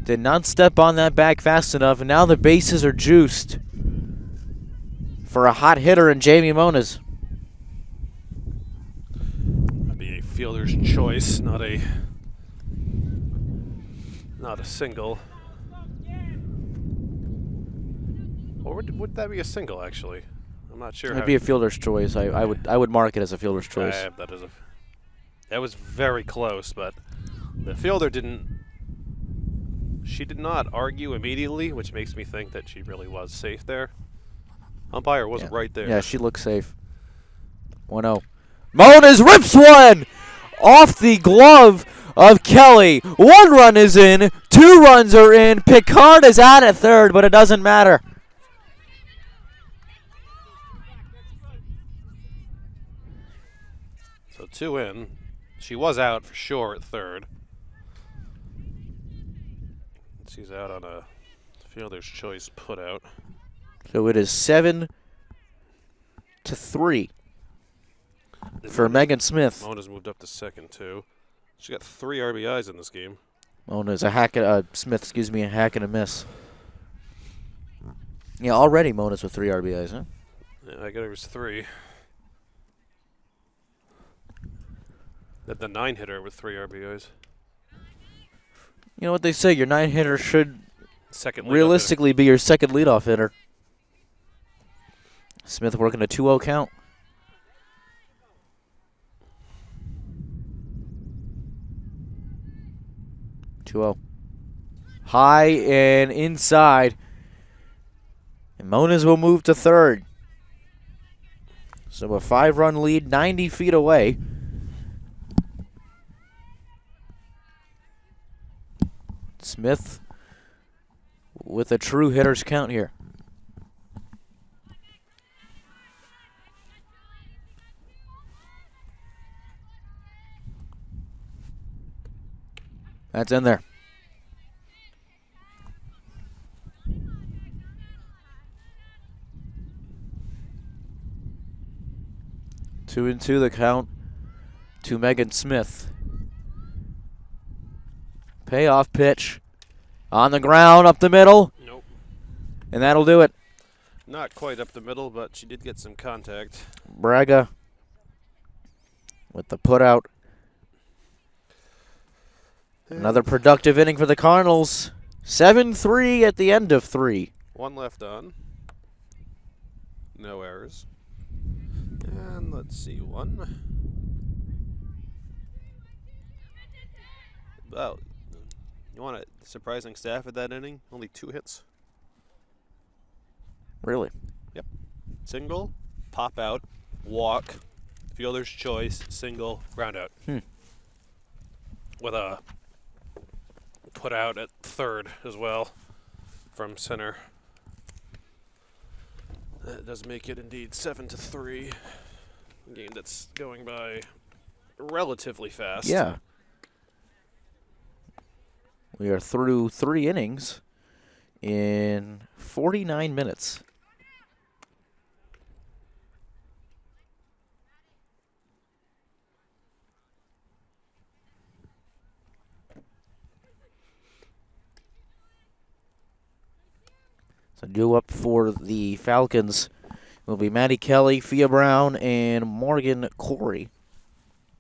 did not step on that bag fast enough, and now the bases are juiced for a hot hitter in Jamie Moniz. would be a fielder's choice, not a single. Or would that be a single, actually? I'm not sure. It'd be a fielder's choice. I would mark it as a fielder's choice. That was very close, but the fielder didn't. She did not argue immediately, which makes me think that she really was safe there. Umpire was right there. Yeah, she looks safe. 1-0. Moniz rips one off the glove of Kelly. 1 run is in. 2 runs are in. Picard is out at third, but it doesn't matter. So 2 in. She was out for sure at third. She's out on a fielder's choice put out. So it is 7-3 for Megan Smith. Mona's moved up to second too. She got 3 RBIs in this game. Mona's a hack. Smith, a hack and a miss. Yeah, already Mona's with 3 RBIs, huh? Yeah, I got her was 3. The 9 hitter with 3 RBIs. You know what they say, your 9-hitter should Second leadoff realistically be your second leadoff hitter. Smith working a 2-0 count. High and inside. And Monas will move to third. So a 5-run lead, 90 feet away. Smith with a true hitter's count here. That's in there. Two and two the count to Megan Smith. Payoff pitch on the ground up the middle. Nope. And that'll do it. Not quite up the middle, but she did get some contact. Braga with the putout. Another productive inning for the Cardinals. 7-3 at the end of 3. One left on. No errors. And let's see, one. Well, you want a surprising staff at that inning? Only 2 hits. Really? Yep. Single, pop out, walk, fielder's choice, single, ground out. With a put out at third as well from center. That does make it indeed 7-3. A game that's going by relatively fast. Yeah. We are through 3 innings in 49 minutes. So due up for the Falcons will be Maddie Kelly, Fia Brown, and Morgan Corey.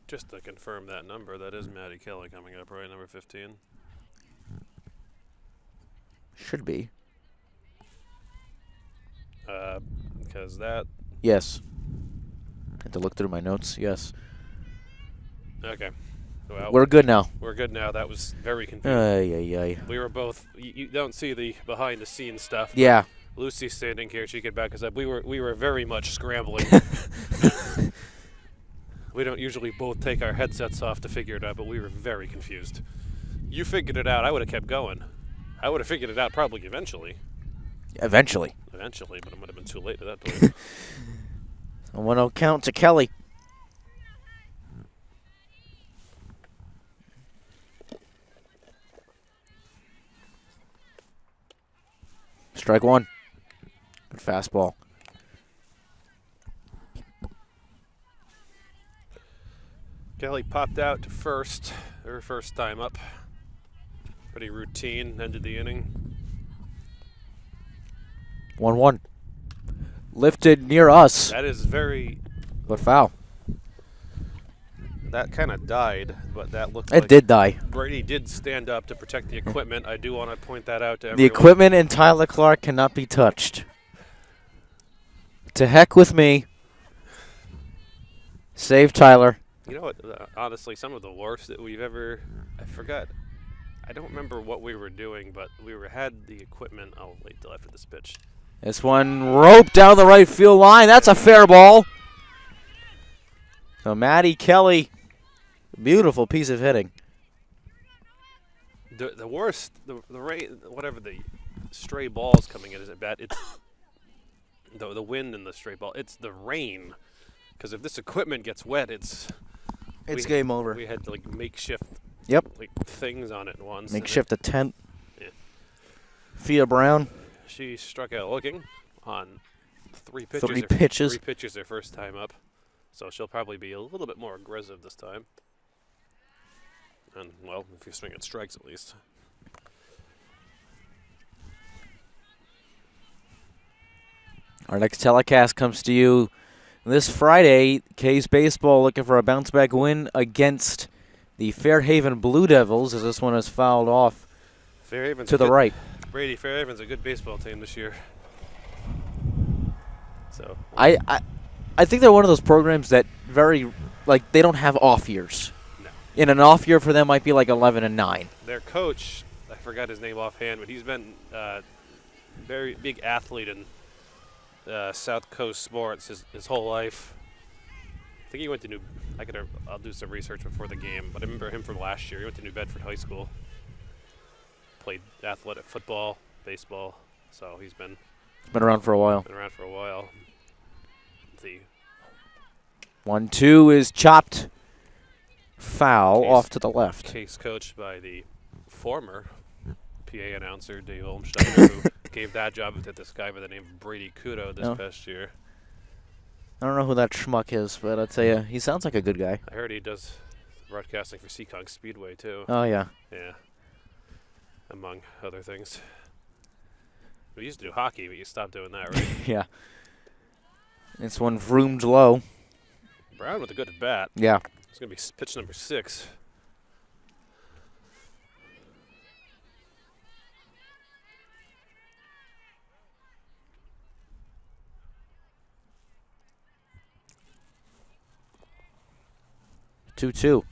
Just to confirm that number, that is Maddie Kelly coming up, right? Number 15. Should be. Because that... Yes. Had to look through my notes. Yes. Okay. Well, We're good now. We're good now. That was very confusing. Ay. We were both... You don't see the behind-the-scenes stuff. Yeah. Lucy's standing here. She could back us up. We were very much scrambling. We don't usually both take our headsets off to figure it out, but we were very confused. You figured it out. I would have kept going. I would have figured it out probably eventually. Eventually. Eventually, but it might have been too late at that point. A 1-0 count to Kelly. Strike one. Good fastball. Kelly popped out to first, her first time up. Pretty routine, ended the inning. 1-1. Lifted near us, That is very, but foul. that kind of died, but that looked It like did die. Brady did stand up to protect the equipment. I do want to point that out to everyone. The equipment and Tyler Clark cannot be touched. To heck with me. Save Tyler. You know what, honestly, some of the worst that we've ever, I forgot. I don't remember what we were doing, but had the equipment. I'll wait till after this pitch. This one roped down the right field line. That's a fair ball. So Maddie Kelly, beautiful piece of hitting. The worst, the rain, whatever the stray balls coming in isn't bad. It's the wind and the stray ball. It's the rain, because if this equipment gets wet, it's Game over. We had to like makeshift things on it once. Makeshift a tent. Yeah. Fia Brown. She struck out looking on 3 pitches. 3 pitches. 3 pitches her first time up. So she'll probably be a little bit more aggressive this time. And, well, if you swing at strikes at least. Our next telecast comes to you this Friday. K's Baseball looking for a bounce-back win against the Fairhaven Blue Devils, as this one is fouled off Fairhaven's to the right. Brady, Fairhaven's a good baseball team this year. So I think they're one of those programs that they don't have off years. no. In an off year for them might be like 11-9. Their coach, I forgot his name offhand, but he's been very big athlete in South Coast sports his whole life. I think he went to I'll do some research before the game, but I remember him from last year. He went to New Bedford High School. Played athletic football, baseball, so he's been Around for a while. The 1-2 is chopped foul off to the left. case coached by the former PA announcer Dave Olmsteiner, who gave that job to this guy by the name of Brady Kudo this past year. I don't know who that schmuck is, but I'll tell you, he sounds like a good guy. I heard he does broadcasting for Seekonk Speedway too. Oh, yeah. Yeah, among other things. We used to do hockey, but you stopped doing that, right? Yeah. This one vroomed low. Brown with a good at bat. Yeah. It's going to be pitch number 6. Two.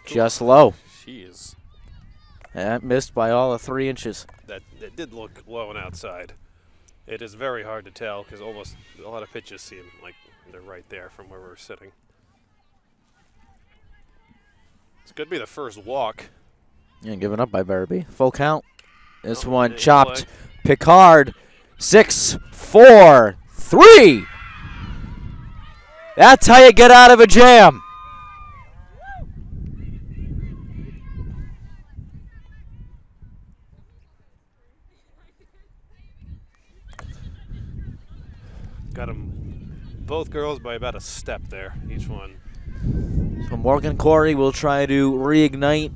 Just low. Jeez. That missed by all of 3 inches. That did look low and outside. It is very hard to tell because almost a lot of pitches seem like they're right there from where we're sitting. This could be the first walk. Yeah, given up by Barabee. Full count. This Oh, one big chopped. play. Picard. 6, 4, 3. That's how you get out of a jam. Got them, both girls, by about a step there, each one. So Morgan Corey will try to reignite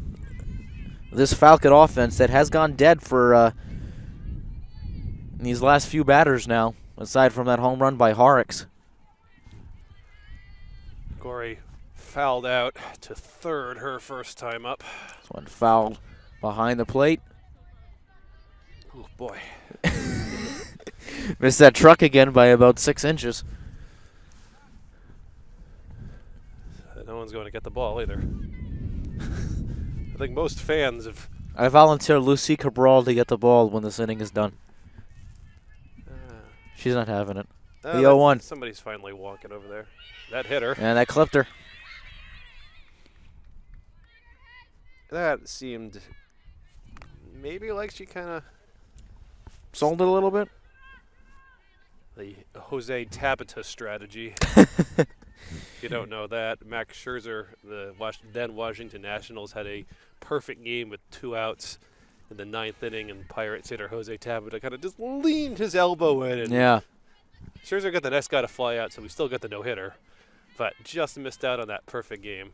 this Falcon offense that has gone dead for these last few batters now, aside from that home run by Horrocks. Corey fouled out to third her first time up. This one fouled behind the plate. Oh, boy. Missed that truck again by about 6 inches. No one's going to get the ball either. I think most fans have... I volunteer Lucy Cabral to get the ball when this inning is done. She's not having it. The 0-1. Somebody's finally walking over there. That hit her. And that clipped her. That seemed maybe like she kind of... Sold it a little bit. The Jose Tabata strategy. If you don't know that, Max Scherzer, the then Washington Nationals, had a perfect game with 2 outs in the 9th inning, and Pirates hitter Jose Tabata kind of just leaned his elbow in. And Yeah. Scherzer got the next guy to fly out, so we still got the no-hitter, but just missed out on that perfect game.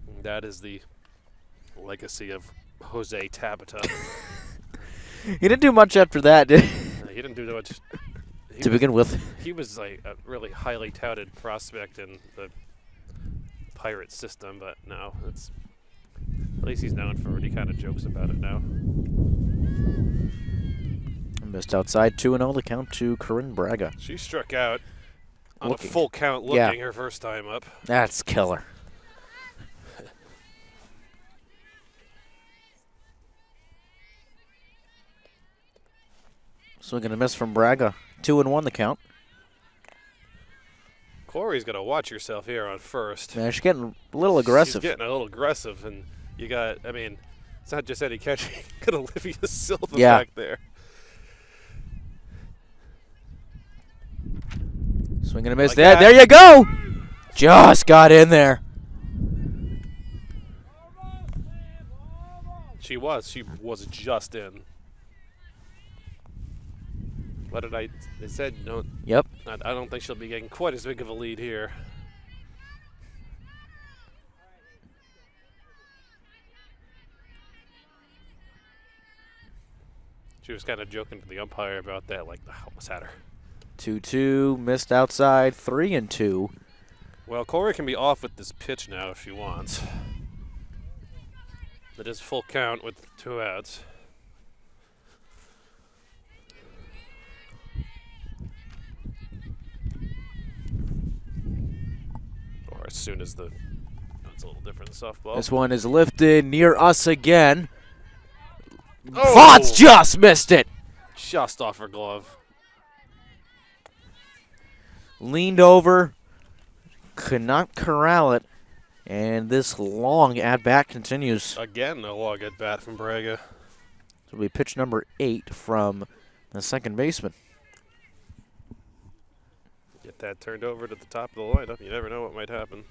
And that is the legacy of Jose Tabata. He didn't do much after that, did he? He didn't do much. To begin with. He was like a really highly touted prospect in the Pirates system, but no, it's at least he's known for it. He kind of jokes about it now. Missed outside 2-0 the count to Corinne Braga. She struck out on Looking. a full count looking her first time up. That's killer. Swing and a miss from Braga. 2-1 the count. Corey's got to watch yourself here on first. Man, she's getting a little aggressive. She's getting a little aggressive, and you got, I mean, it's not just any catching. Got Olivia Silva back there. Swing and a miss. Like There, that. there you go. Just got in there. She was just in. What did they said no. Yep. I don't think she'll be getting quite as big of a lead here. She was kind of joking to the umpire about that, like, I almost had her. 2-2, missed outside, 3-2. Well, Corey can be off with this pitch now if she wants. It is full count with 2 outs. Or as soon as the... That's a little different softball. This one is lifted near us again. Oh! Fonts just missed it. Just off her glove. Leaned over, could not corral it, and this long at-bat continues. Again, a long at bat from Braga. It'll be pitch number 8 from the second baseman. Get that turned over to the top of the lineup. You never know what might happen.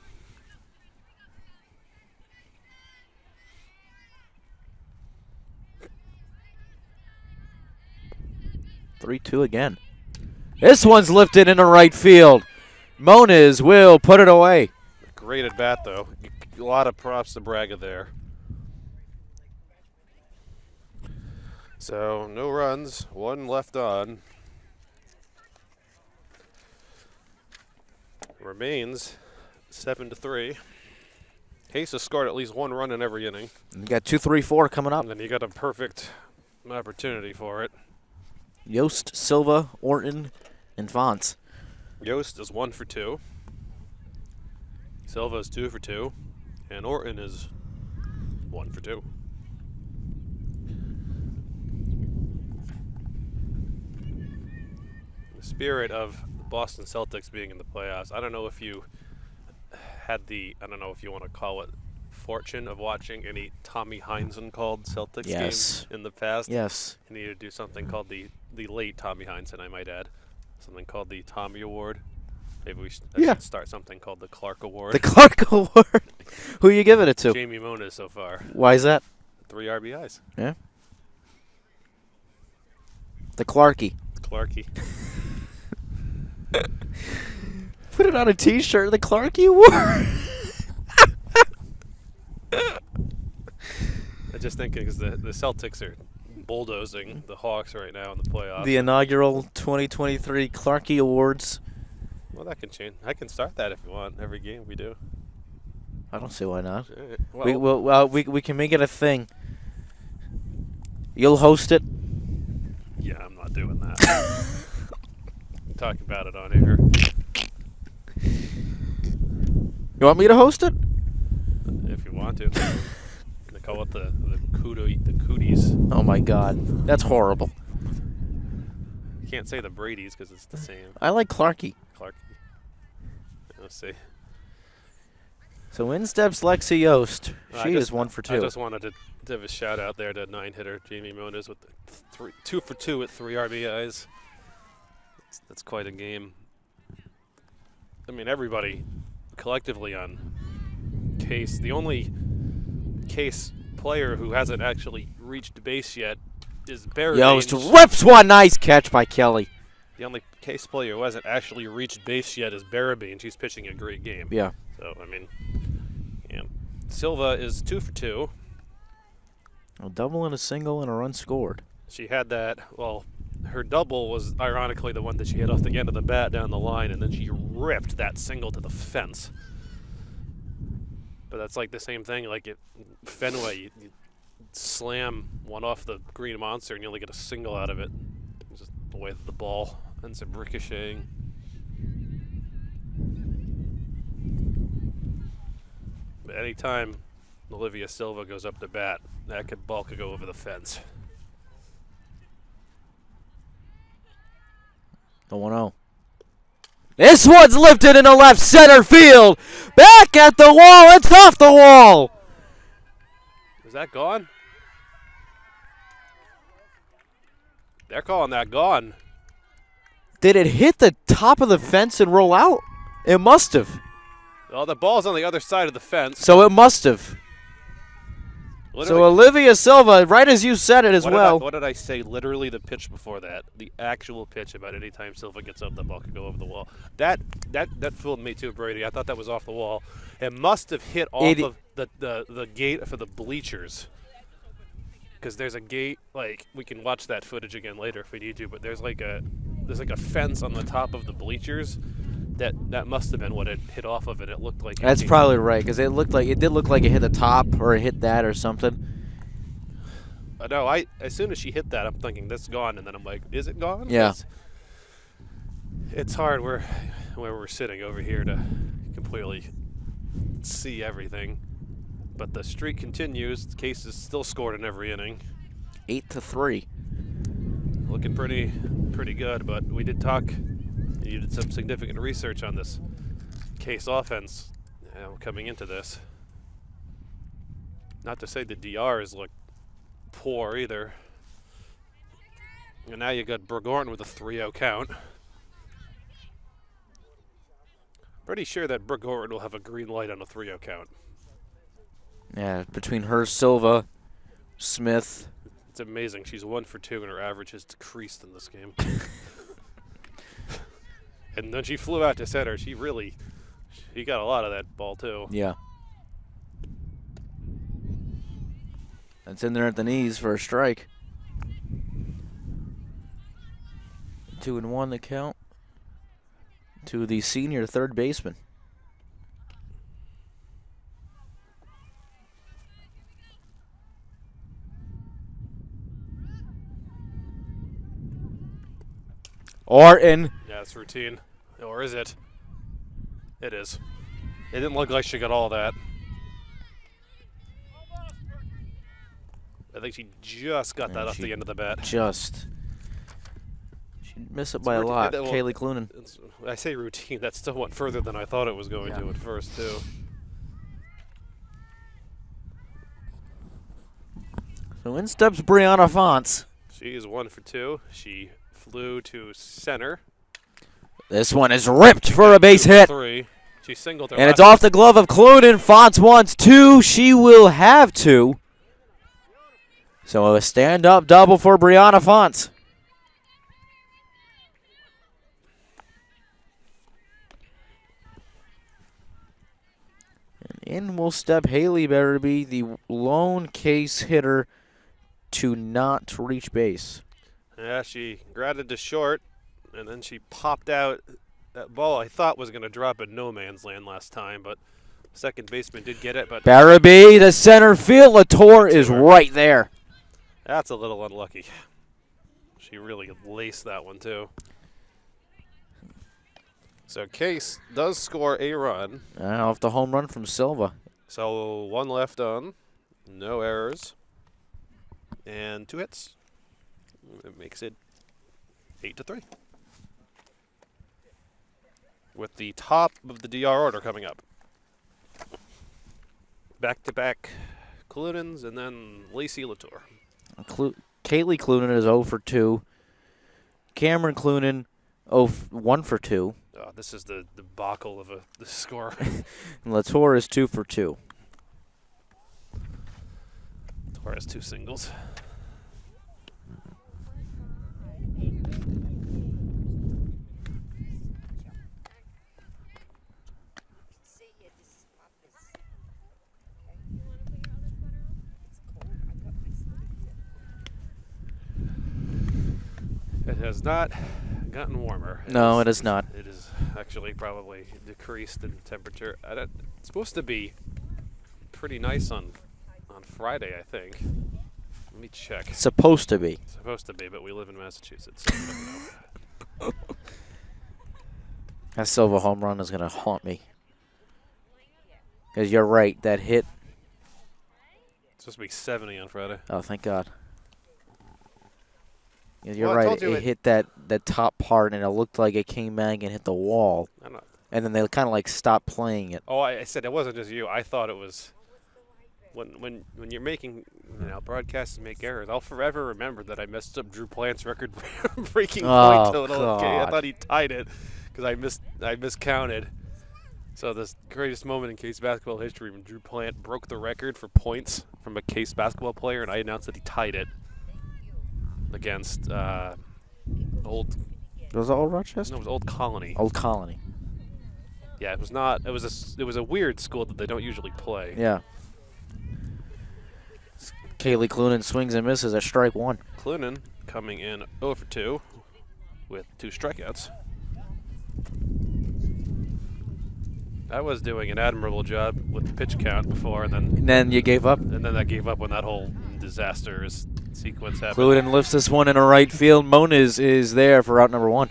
3-2 again. This one's lifted into right field. Moniz will put it away. Great at bat, though. A lot of props to Braga there. So, no runs, 1 left on. Remains 7-3. Hayes scored at least 1 run in every inning. You got 2-3-4 coming up. And then you got a perfect opportunity for it. Yost, Silva, Orton, and Fonts. Yost is 1 for 2. Silva is 2 for 2. And Orton is 1 for 2. The spirit of the Boston Celtics being in the playoffs, I don't know if you had the, I don't know if you want to call it, fortune of watching any Tommy Heinsohn called Celtics games in the past. Yes. You need to do something called the late Tommy Heinsohn, I might add. Something called the Tommy Award. Maybe we should start something called the Clark Award. The Clark Award. Who are you giving it to? Jamie Moniz so far. Why is that? 3 RBIs. Yeah. The Clarky. Clarky. Put it on a T-shirt. The Clarky Award. I just think because the Celtics are bulldozing the Hawks right now in the playoffs. The inaugural 2023 Clarky Awards. Well, that can change. I can start that if you want. Every game we do. I don't see why not. Well, We can make it a thing. You'll host it. Yeah, I'm not doing that. Talk about it on air. You want me to host it? If you want to. They call it the cooties. Oh my God, that's horrible. You can't say the Brady's because it's the same. I like Clarky. Clark. Let's see. So in steps Lexi Yost. She is 1 for 2. I just wanted to give a shout out there to 9-hitter Jamie Moniz with the 2 for 2 at 3 RBIs. That's quite a game. I mean, everybody collectively on Case. The only Case player who hasn't actually reached base yet is Barry. Yost rips one. Nice catch by Kelly. The only Case player who hasn't actually reached base yet is Barabee, and she's pitching a great game. Yeah. So, I mean, yeah. Silva is 2 for 2. A double and a single and a run scored. She had that, well, her double was ironically the one that she hit off the end of the bat down the line, and then she ripped that single to the fence. But that's like the same thing, like at Fenway, you slam one off the green monster and you only get a single out of it. It's just the way that the ball ends up ricocheting. But anytime Olivia Silva goes up to bat, that ball could go over the fence. The 1-0. This one's lifted into left center field. Back at the wall. It's off the wall. Is that gone? They're calling that gone. Did it hit the top of the fence and roll out? It must have. Well, the ball's on the other side of the fence. So it must have. Literally, So Olivia Silva, right as you said it as well. What did I say? Literally the pitch before that. The actual pitch about any time Silva gets up, the ball could go over the wall. That fooled me too, Brady. I thought that was off the wall. It must have hit off of the gate for the bleachers. Because there's a gate, like, we can watch that footage again later if we need to, but there's like a fence on the top of the bleachers. That must have been what it hit off of, and it looked like. That's probably right, because it did look like it hit the top or it hit that or something. No, as soon as she hit that, I'm thinking this is gone, and then I'm like, is it gone? Yeah. It's hard where we're sitting over here to completely see everything. But the streak continues. The Case is still scored in every inning. 8-3. Looking pretty good, but we did talk. You did some significant research on this Case offense coming into this. Not to say the DRs look poor either. And now you got Brooke Orton with a 3-0 count. Pretty sure that Brooke Orton will have a green light on a 3-0 count. Yeah, between her, Silva, Smith. It's amazing. She's 1 for 2, and her average has decreased in this game. And then she flew out to center. She got a lot of that ball too. Yeah. That's in there at the knees for a strike. 2-1 the count to the senior third baseman. Orton. Yeah, it's routine. Or is it? It is. It didn't look like she got all that. I think she just got that off the end of the bat. She'd miss it by a lot. Kaylee Clunan. I say routine. That still went further than I thought it was going to at first, too. So in steps Brianna Fonts. She is 1 for 2. She flew to center. This one is ripped for a base hit. 3. She singled her. And it's off the glove of Clunan. Fonts wants 2. She will have 2. So a stand-up double for Brianna Fonts. And in will step Haley Barabee, the lone Case hitter to not reach base. Yeah, she grounded to short, and then she popped out. That ball I thought was going to drop in no man's land last time, but second baseman did get it. But Barabee, the center field. Latour is right there. That's a little unlucky. She really laced that one, too. So Case does score a run. Off the home run from Silva. So 1 left on, no errors, and 2 hits. It makes it 8-3. With the top of the DR order coming up. Back-to-back Clunans and then Lacey Latour. Kaylee Clunan is 0 for 2. Cameron Clunan 1 for 2. Oh, this is the debacle of the score. Latour is 2 for 2. Latour has 2 singles. It has not gotten warmer. No, it has not. It is actually probably decreased in temperature. It's supposed to be pretty nice on Friday, I think. Let me check. Supposed to be. It's supposed to be, but we live in Massachusetts. So I don't know. That Silva home run is going to haunt me. Because you're right, that hit. It's supposed to be 70 on Friday. Oh, thank God. Yeah, you're Well, I right. told you It hit that top part, and it looked like it came back and hit the wall. I'm not. And then they kind of like stopped playing it. Oh, I said it wasn't just you. I thought it was when you're making broadcasts and make errors. I'll forever remember that I messed up Drew Plant's record breaking point total. Okay, I thought he tied it because I miscounted. So this greatest moment in Case basketball history when Drew Plant broke the record for points from a Case basketball player, and I announced that he tied it against old. Was it Old Rochester? No, it was Old Colony. Old Colony. Yeah, it was not. It was a weird school that they don't usually play. Yeah. Kaylee Clunan swings and misses at strike 1. Clunan coming in 0 for 2 with 2 strikeouts. I was doing an admirable job with the pitch count before, and then And then you gave up? And then I gave up when that whole disastrous sequence happen. Cluden lifts this one in a right field. Moniz is there for out number 1.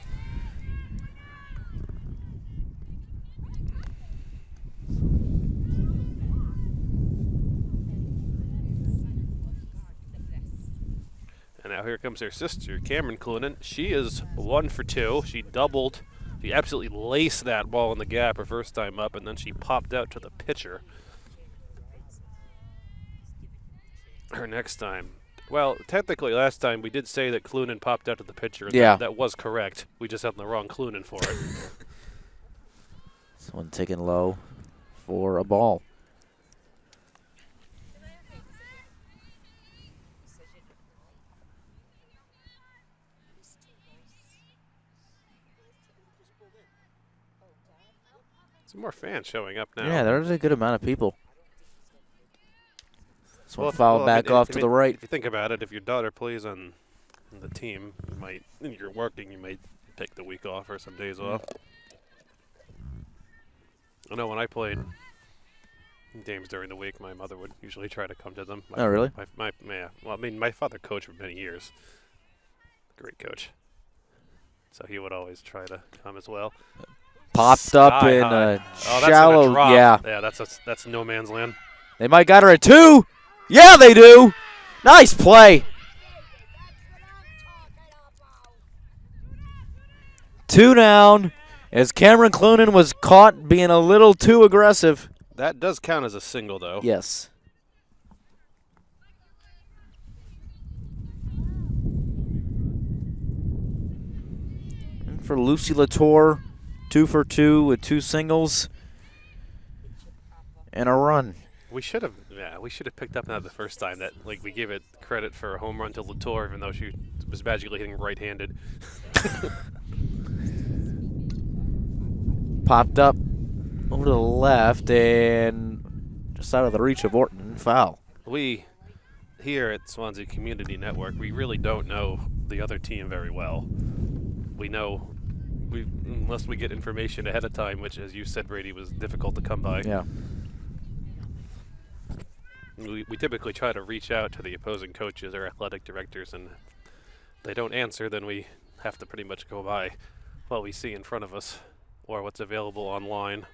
And now here comes her sister, Cameron Cluden. She is 1 for 2. She doubled. She absolutely laced that ball in the gap her first time up, and then she popped out to the pitcher her next time. Well, technically last time we did say that Clunen popped out to the pitcher. And yeah. That was correct. We just had the wrong Clunen for it. This one taken low for a ball. Some more fans showing up now. Yeah, there's a good amount of people. This one Well, fouled back off to the right. If you think about it, if your daughter plays on the team, you might, and you're working, you might take the week off or some days off. I know when I played games during the week, my mother would usually try to come to them. Oh, really? Yeah. Well, I mean, my father coached for many years. Great coach. So he would always try to come as well. Popped up Sky in high. a Oh, shallow, that's in a drop. yeah. Yeah, that's no man's land. They might got her at 2. Yeah, they do. Nice play. 2 down as Cameron Clunen was caught being a little too aggressive. That does count as a single, though. Yes. And for Lucy Latour, 2 for 2 with 2 singles and a run. We should have picked up that the first time. That we gave it credit for a home run to Latour, even though she was magically hitting right-handed. Popped up over to the left and just out of the reach of Orton. Foul. We here at Swansea Community Network, we really don't know the other team very well. We know unless we get information ahead of time, which, as you said, Brady, was difficult to come by. Yeah. We typically try to reach out to the opposing coaches or athletic directors, and if they don't answer, then we have to pretty much go by what we see in front of us or what's available online.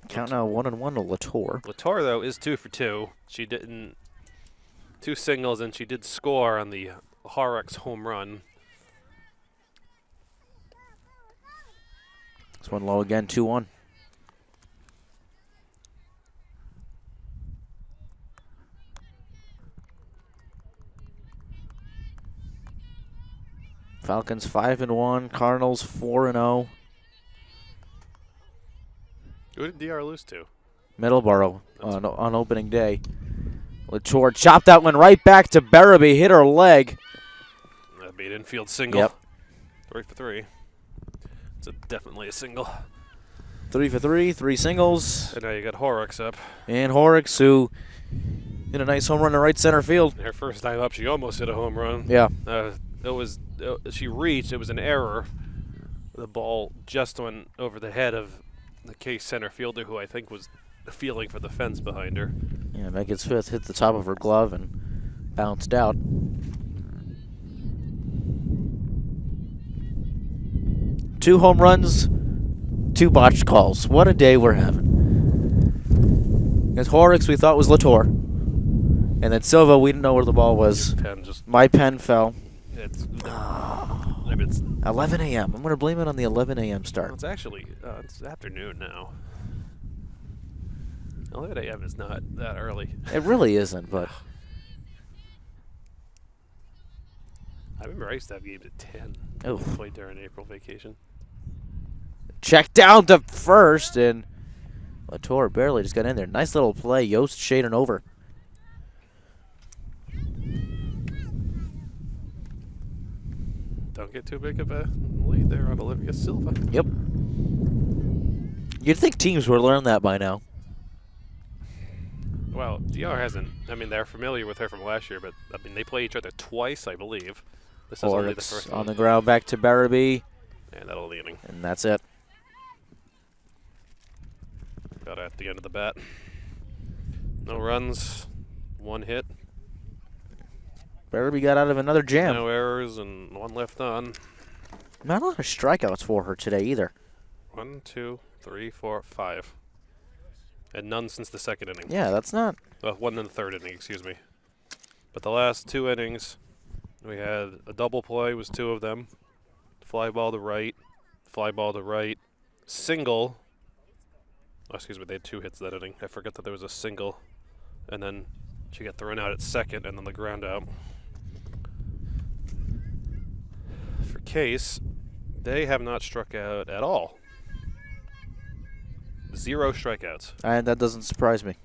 Count now 1-1 to Latour. Latour, though, is 2 for 2. She didn't 2 singles, and she did score on the Horrocks home run. This one low again, 2-1. Falcons 5-1, Cardinals 4-0. Who did DR lose to? Middleborough on opening day. Latour chopped that one right back to Barabee, hit her leg. That'd be an infield single. Yep. 3 for 3. It's definitely a single. 3 for 3, 3 singles. And now you got Horrocks up. And Horrocks, who hit a nice home run to right center field. Her first time up, she almost hit a home run. Yeah. She reached. It was an error. The ball just went over the head of the Case center fielder, who I think was feeling for the fence behind her. Yeah, Megan Smith hit the top of her glove and bounced out. Two home runs, 2 botched calls. What a day we're having. As Horrocks we thought was Latour. And then Silva, we didn't know where the ball was. My pen fell. It's 11 a.m. I'm going to blame it on the 11 a.m. start. It's actually it's afternoon now. 11 a.m. is not that early. It really isn't, but I remember I used to have games at 10. Oh. Played during April vacation. check down to first, and Latour barely just got in there. Nice little play. Yost shading over. Don't get too big of a lead there on Olivia Silva. Yep. You'd think teams would learn that by now. Well, DR hasn't. I mean, they're familiar with her from last year, but I mean, they play each other twice, I believe. This is only the first on one. the ground, back to Barabee. And that'll the inning. And that's it. Got at the end of the bat. No runs, 1 hit. Barabee got out of another jam. No errors and 1 left on. Not a lot of strikeouts for her today either. 1, 2, 3, 4, 5. And none since the 2nd inning. Yeah, that's not. 1 in the 3rd inning, excuse me. But the last 2 innings, we had a double play, was 2 of them. Fly ball to right, single. Oh, excuse me, they had 2 hits that inning. I forgot that there was a single. And then she got thrown out at 2nd, and then the ground out. For Case, they have not struck out at all. 0 strikeouts. That doesn't surprise me.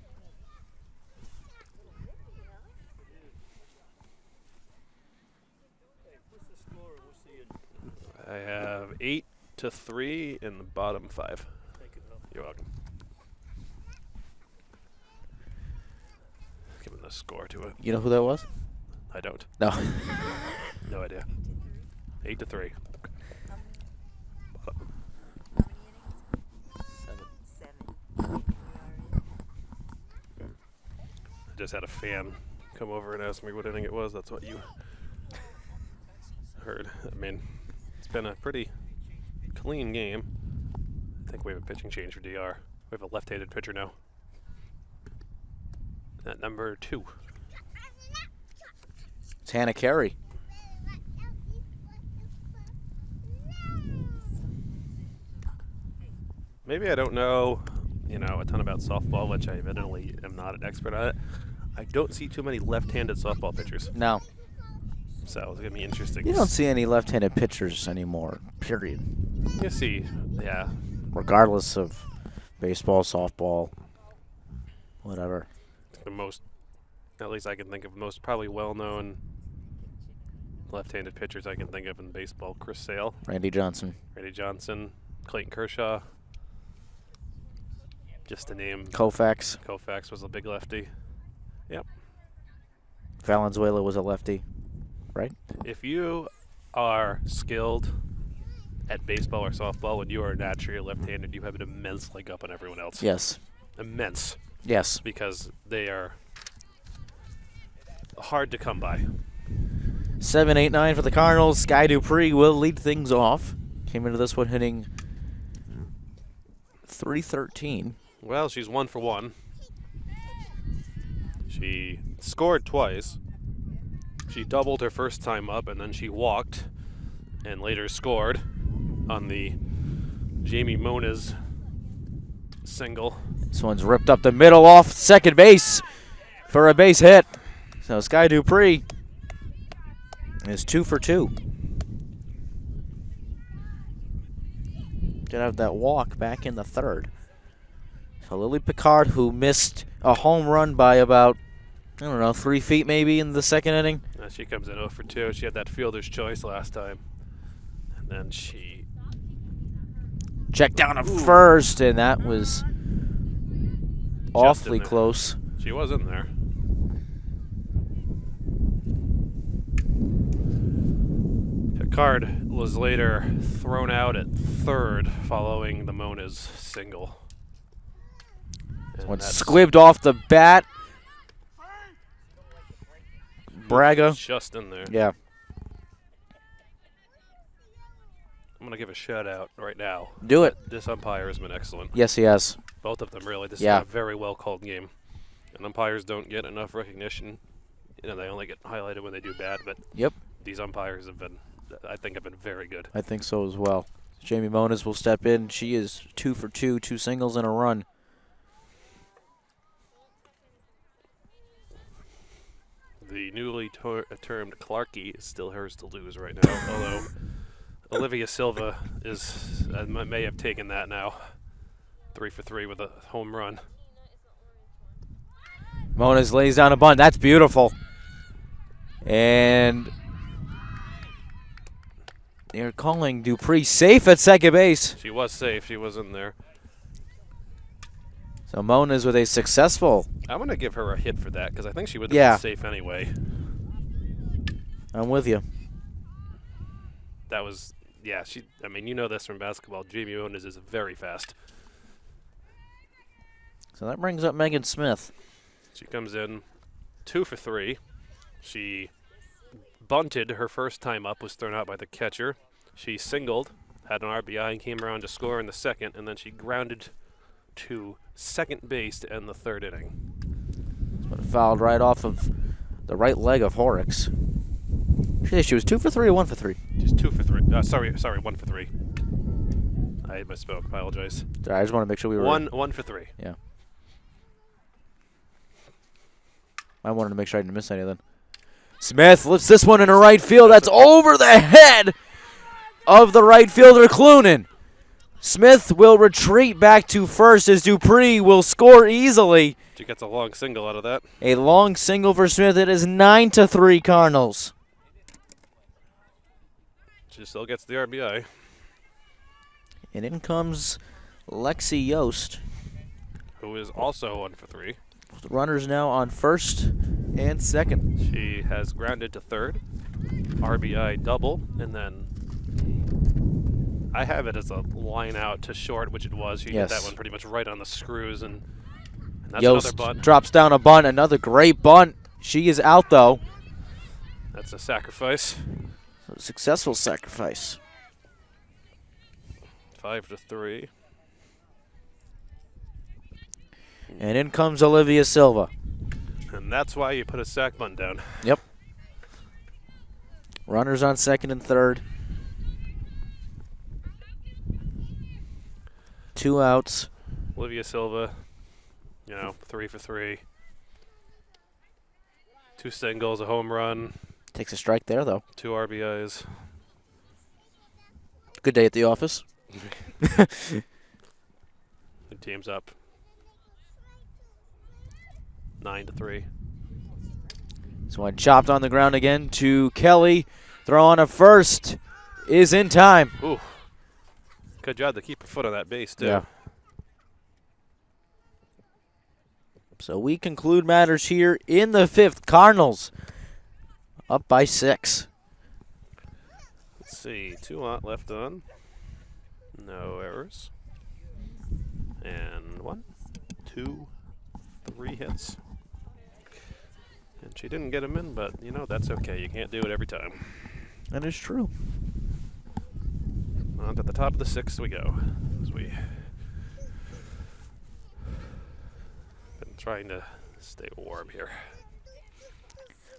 I have 8-3 in the bottom 5. You're welcome. Give him the score to it. You know who that was? I don't. No. No idea. 8-3. I just had a fan come over and ask me what inning it was. That's what you heard. I mean, it's been a pretty clean game. I think we have a pitching change for DR. We have a left-handed pitcher now. At number 2. It's Hannah Carey. Maybe I don't know, a ton about softball, which I evidently am not an expert on it. I don't see too many left-handed softball pitchers. No. So it's going to be interesting. You don't see any left-handed pitchers anymore, period. You see, yeah. Regardless of baseball, softball, whatever. The most, at least I can think of, most probably well-known left-handed pitchers I can think of in baseball. Chris Sale. Randy Johnson. Clayton Kershaw. Just to name. Koufax. Koufax was a big lefty. Yep. Valenzuela was a lefty, right? If you are skilled at baseball or softball and you are naturally left-handed, you have an immense leg up on everyone else. Yes. Immense. Yes. Because they are hard to come by. 7-8-9 for the Cardinals. Sky Dupree will lead things off. Came into this one hitting .313. Well, she's 1 for 1. She scored twice. She doubled her first time up, and then she walked and later scored on the Jamie Moniz single. This one's ripped up the middle off second base for a base hit. So Sky Dupree is 2 for 2. Gonna have that walk back in the 3rd. So Lily Picard, who missed a home run by about, 3 feet maybe in the 2nd inning. She comes in 0 for 2. She had that fielder's choice last time. And then she checked down to first, and that was awfully close. She was in there. Picard was later thrown out at 3rd following the Moniz single. One squibbed off the bat. Braga. Just in there. Yeah. I'm going to give a shout out right now. Do it. This umpire has been excellent. Yes, he has. Both of them, really. This Yeah. is a very well called game. And umpires don't get enough recognition. They only get highlighted when they do bad, but Yep. these umpires have been, I think, have been very good. I think so as well. Jamie Moniz will step in. She is 2 for 2, 2 singles and a run. The newly termed Clarkie is still hers to lose right now, although Olivia Silva may have taken that now. 3 for 3 with a home run. Moniz lays down a bunt. That's beautiful. And they're calling Dupree safe at second base. She was safe. She was in there. So Moniz with a successful. I'm going to give her a hit for that because I think she would have Yeah. been safe anyway. I'm with you. That was, yeah, I mean, you know this from basketball. Jamie Moniz is very fast. So that brings up Megan Smith. She comes in 2 for 3. She bunted her first time up, was thrown out by the catcher. She singled, had an RBI, and came around to score in the second, and then she grounded to second base to end the third inning. But fouled right off of the right leg of Horrocks. She was 2 for 3 or 1 for 3? She's 2 for 3. Sorry, 1 for 3. I misspoke. Apologize. I just want to make sure we were 1 for 3. Yeah. I wanted to make sure I didn't miss anything. Smith lifts this one into right field. That's over the head of the right fielder, Clunan. Smith will retreat back to first as Dupree will score easily. She gets a long single out of that. A long single for Smith. It is 9-3 Cardinals. She still gets the RBI. And in comes Lexi Yost. Who is also 1 for 3. Runners now on first and second. She has grounded to third. RBI double. And then I have it as a line out to short, which it was. She hit that one pretty much right on the screws. And that's Yost another bunt. drops down a bunt. Another great bunt. She is out, though. That's a sacrifice. A successful sacrifice. 5-3. And in comes Olivia Silva. And that's why you put a sack bunt down. Yep. Runners on second and third. 2 outs. Olivia Silva, 3 for 3. 2 singles, a home run. Takes a strike there, though. 2 RBIs. Good day at the office. The team's up 9-3. This one chopped on the ground again to Kelly. Throw on a first is in time. Ooh. Good job to keep her foot on that base, too. Yeah. So we conclude matters here in the 5th. Cardinals up by 6. Let's see. 2 out left on. No errors. And 1, 2, 3 hits. And she didn't get them in, but, that's okay. You can't do it every time. That is true. On to the top of the 6th we go. As we been trying to stay warm here.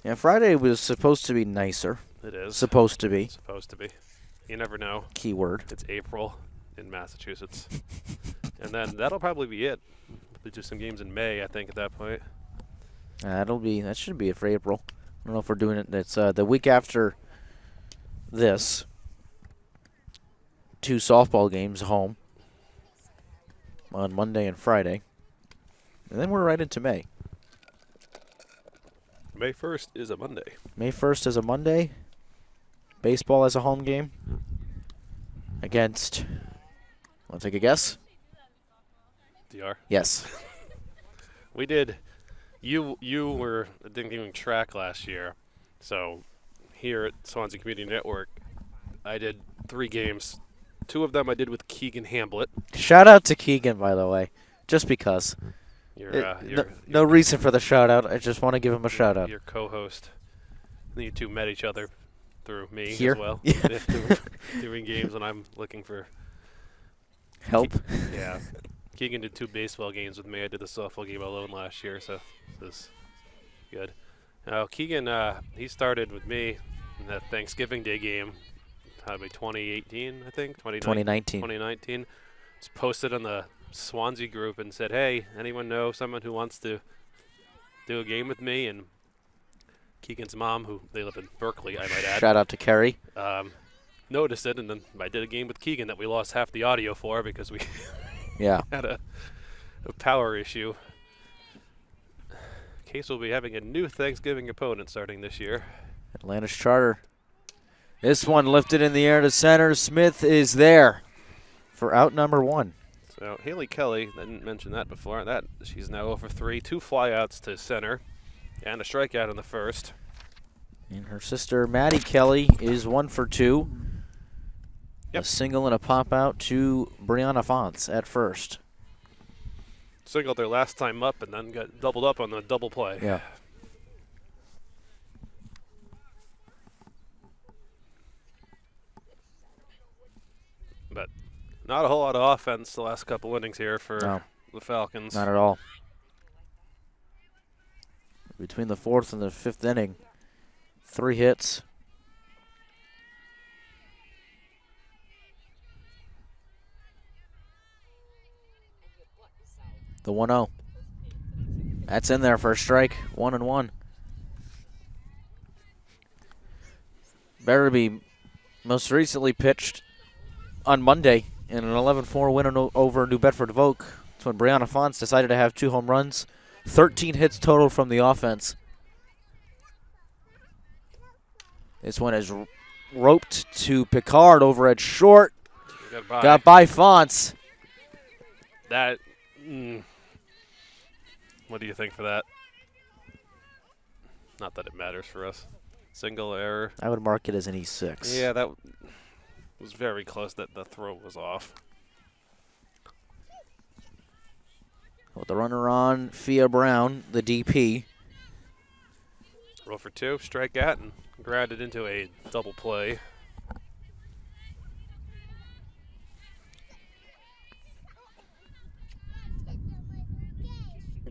Yeah, Friday was supposed to be nicer. It is. Supposed to be. Supposed to be. You never know. Keyword. It's April in Massachusetts. And then that'll probably be it. We'll do some games in May, I think, at that point. That should be it for April. I don't know if we're doing it. It's the week after this. 2 softball games home on Monday and Friday. And then we're right into May. May 1st is a Monday. May 1st is a Monday. Baseball as a home game against, want to take a guess? DR? Yes. We did. You didn't even track last year. So here at Swansea Community Network, I did 3 games. 2 of them I did with Keegan Hamblett. Shout out to Keegan, by the way, just because. No reason for the shout out. I just want to give him a shout out. Your co-host. You 2 met each other through me Here? as well. Yeah. Doing games when I'm looking for Help. Yeah. Keegan did 2 baseball games with me. I did the softball game alone last year, so this is good. Now, Keegan, he started with me in that Thanksgiving Day game, probably 2018, I think? 2019. 2019. Just posted on the Swansea group and said, hey, anyone know someone who wants to do a game with me? And Keegan's mom, who they live in Berkeley, I might add. Shout out to Kerry. Noticed it, and then I did a game with Keegan that we lost half the audio for because we had a power issue. Case will be having a new Thanksgiving opponent starting this year. Atlantis Charter. This one lifted in the air to center. Smith is there for out number 1. So Haley Kelly, I didn't mention that before. She's now over 3, 2 flyouts to center, and a strikeout in the first. And her sister Maddie Kelly is 1 for 2. Yep. A single and a pop out to Brianna Fonts at first. Singled their last time up and then got doubled up on the double play. Yeah. Not a whole lot of offense the last couple innings here for No, the Falcons. not at all. Between the 4th and the 5th inning, 3 hits. The 1-0. That's in there for a strike. 1-1. Barabee most recently pitched on Monday in an 11-4 win over New Bedford Vogue. That's when Brianna Fonts decided to have 2 home runs. 13 hits total from the offense. This one is roped to Picard over at short. Got by Fonts. That. What do you think for that? Not that it matters for us. Single error. I would mark it as an E6. Yeah, that was very close. That the throw was off. With the runner on, Fia Brown, the DP. Roll for 2, strike out, and grounded into a double play.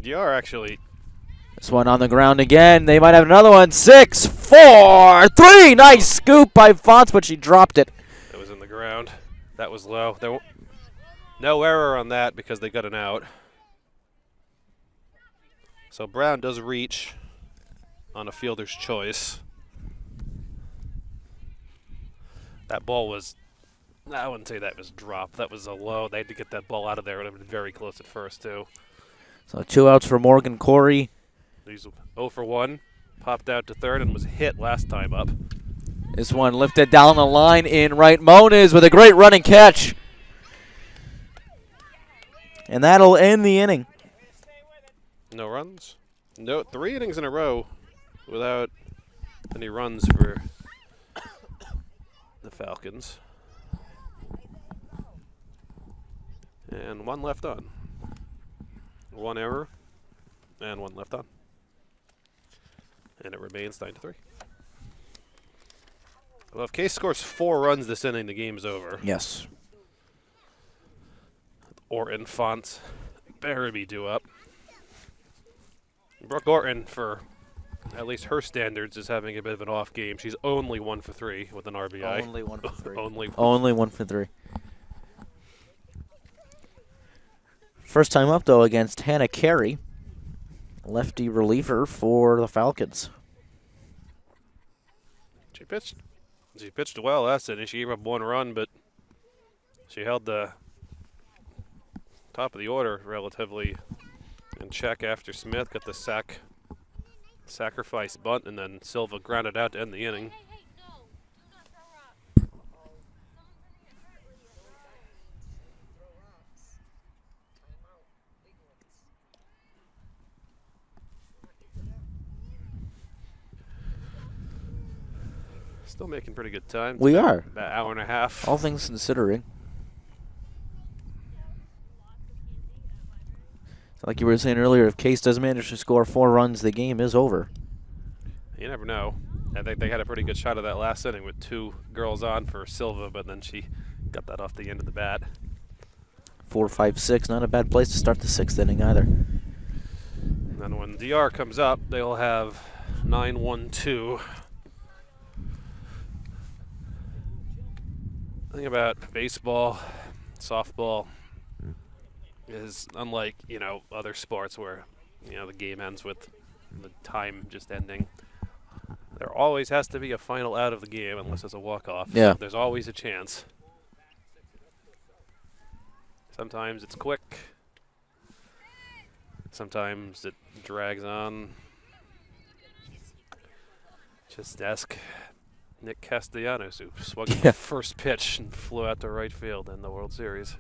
DR actually. This one on the ground again. They might have another one. 6, 4, 3. Nice scoop by Fonts, but she dropped it. It was in the ground. That was low. There no error on that because they got an out. So Brown does reach on a fielder's choice. That ball was, I wouldn't say that was dropped. That was a low. They had to get that ball out of there. It would have been very close at first, too. So 2 outs for Morgan Corey. He's 0 for 1. Popped out to third and was hit last time up. This one lifted down the line in right. Moniz with a great running catch. And that'll end the inning. No runs. No, 3 innings in a row without any runs for the Falcons. And 1 left on. 1 error and 1 left on. And it remains 9-3. Well, if Case scores 4 runs this inning, the game's over. Yes. Orton, Fonts, Barabee due up. Brooke Orton, for at least her standards, is having a bit of an off game. She's only 1 for 3 with an RBI. Only 1 for 3. Only 1 for 3. First time up, though, against Hannah Carey, lefty reliever for the Falcons. She pitched well last inning. She gave up 1 run, but she held the top of the order relatively in check after Smith got the sacrifice bunt, and then Silva grounded out to end the inning. Still making pretty good time. We are. About an hour and a half. All things considering. So like you were saying earlier, if Case does manage to score 4 runs, the game is over. You never know. I think they had a pretty good shot of that last inning with 2 girls on for Silva, but then she got that off the end of the bat. 4, 5, 6. Not a bad place to start the 6th inning either. And then when DR comes up, they'll have 9-1-2. The thing about baseball, softball, is unlike, other sports where, the game ends with the time just ending. There always has to be a final out of the game unless it's a walk-off. Yeah. There's always a chance. Sometimes it's quick. Sometimes it drags on. Just ask Nick Castellanos, who swung the first pitch and flew out to right field in the World Series.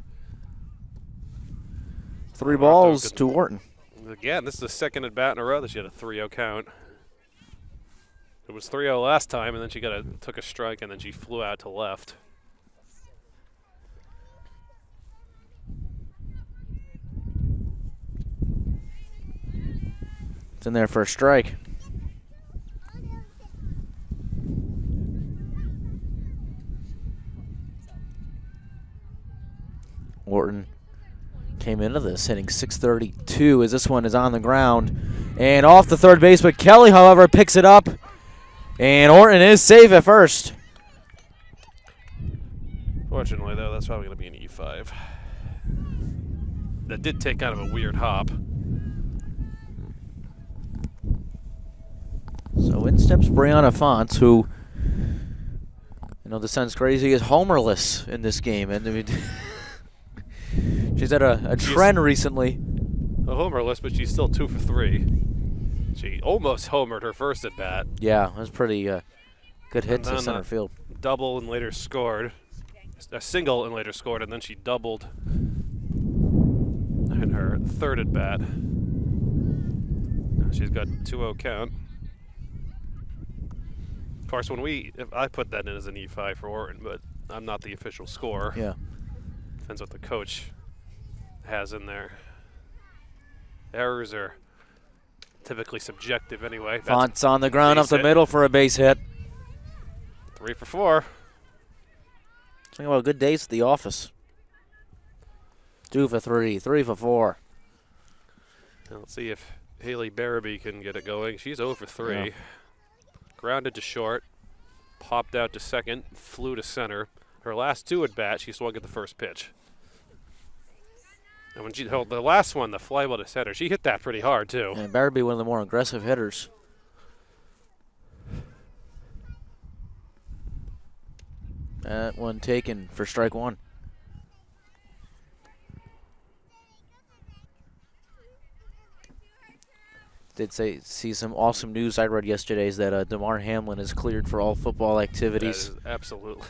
3 balls to Wharton. Again, this is the second at bat in a row that she had a 3-0 count. It was 3-0 last time, and then she took a strike, and then she flew out to left. It's in there for a strike. came into this hitting .632 as this one is on the ground and off the third base. But Kelly, however, picks it up, and Orton is safe at first. Fortunately, though, that's probably going to be an E5. That did take kind of a weird hop. So in steps Brianna Fonts, who, you know, this sounds crazy, is homerless in this game. And I mean, she's had a trend recently. A homerless, but she's still 2 for 3. She almost homered her first at bat. Yeah, that was pretty good hit to center field. Double and later scored. A single and later scored, and then she doubled in her third at bat. Now she's got 2-0 count. Of course, if I put that in as an E5 for Orton, but I'm not the official scorer. Yeah. Depends what the coach has in there. Errors are typically subjective anyway. Fonts on the ground up the middle for a base hit. 3 for 4. Talking about good days at the office. 2 for 3, 3 for 4. Now let's see if Haley Barabee can get it going. She's 0 for 3. Yeah. Grounded to short, popped out to second, flew to center. Her last 2 at bat, she swung at the first pitch. And when she held the last one, the fly ball to center, she hit that pretty hard too. And Barabee, one of the more aggressive hitters. That one taken for strike 1. Did see some awesome news I read yesterday is that DeMar Hamlin is cleared for all football activities. That is absolutely.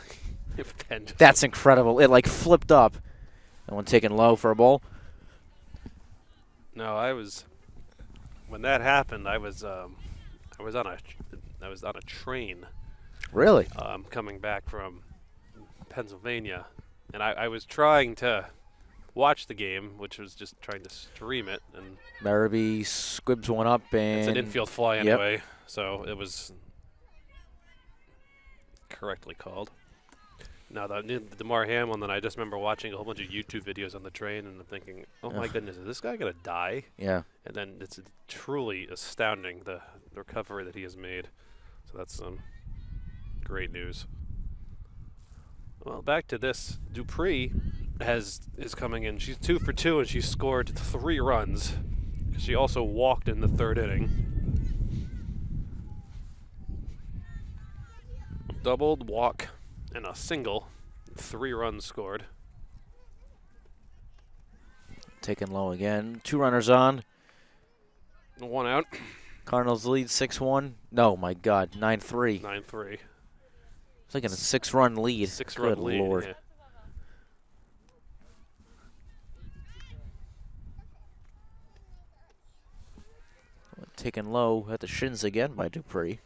That's incredible. It like flipped up. That one taken low for a ball. No, when that happened, I was on a train. Really? Coming back from Pennsylvania, and I was trying to watch the game, which was just trying to stream it, and Barabee squibs one up, and it's an infield fly anyway, so it was correctly called. Now the DeMar Hamlin, then I just remember watching a whole bunch of YouTube videos on the train, and I'm thinking, oh my goodness, is this guy gonna die? Yeah. And then it's truly astounding the recovery that he has made. So that's some great news. Well, back to this. Dupree is coming in. She's 2 for 2, and she scored 3 runs. She also walked in the third inning. Doubled, walk, and a single. 3 runs scored. Taken low again. 2 runners on. 1 out. Cardinals lead 6-1. No, my God, 9-3. 9-3. It's like a 6-run lead. 6-run lead. Lord. Yeah. Taken low at the shins again by Dupree.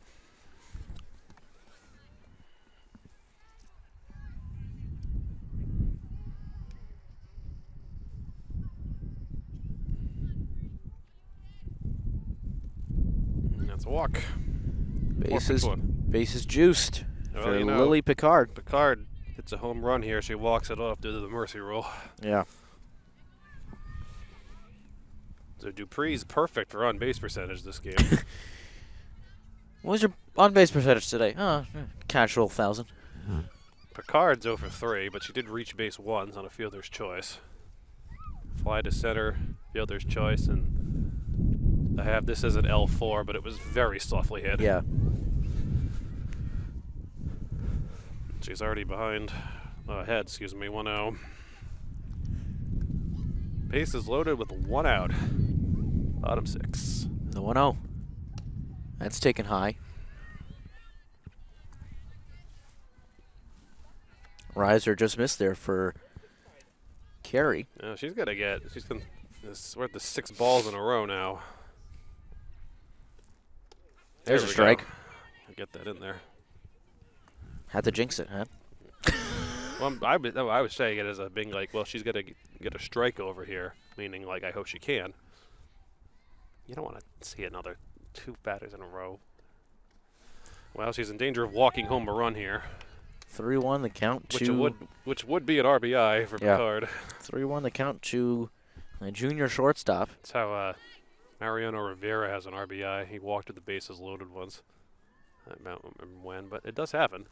That's a walk. Base is juiced for Lily Picard. Picard hits a home run here. She walks it off due to the mercy rule. Yeah. So Dupree's perfect for on-base percentage this game. What was your on-base percentage today? Casual 1,000. Picard's 0 for 3, but she did reach base once on a fielder's choice. Fly to center, fielder's choice, and I have this as an L4, but it was very softly hit. Yeah. She's already ahead, 1-0. Base is loaded with 1 out. Bottom 6. The 1-0. That's taken high. Riser just missed there for Carey. She's got to get. We're at the 6 balls in a row now. There's a strike. I'll get that in there. Had to jinx it, huh? Well, I was saying it as a being like, well, she's got to get a strike over here, meaning like I hope she can. You don't want to see another 2 batters in a row. Well, she's in danger of walking home a run here. 3-1 the count to... Which would be an RBI for Picard. 3-1 the count to A junior shortstop. That's how Mariano Rivera has an RBI. He walked to the bases loaded once. I don't remember when, but it does happen.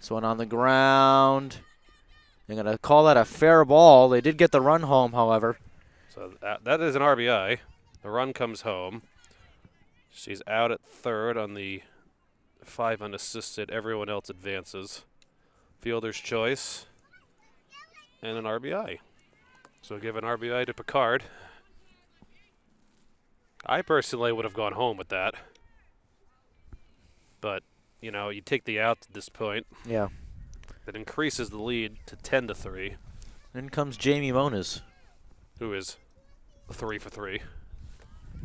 This one on the ground. They're going to call that a fair ball. They did get the run home, however. So that is an RBI. The run comes home. She's out at third on the 5 unassisted. Everyone else advances. Fielder's choice. And an RBI. So give an RBI to Picard. I personally would have gone home with that. But, you know, you take the out at this point. Yeah. That increases the lead to 10-3. Then comes Jamie Moniz. Who is 3 for 3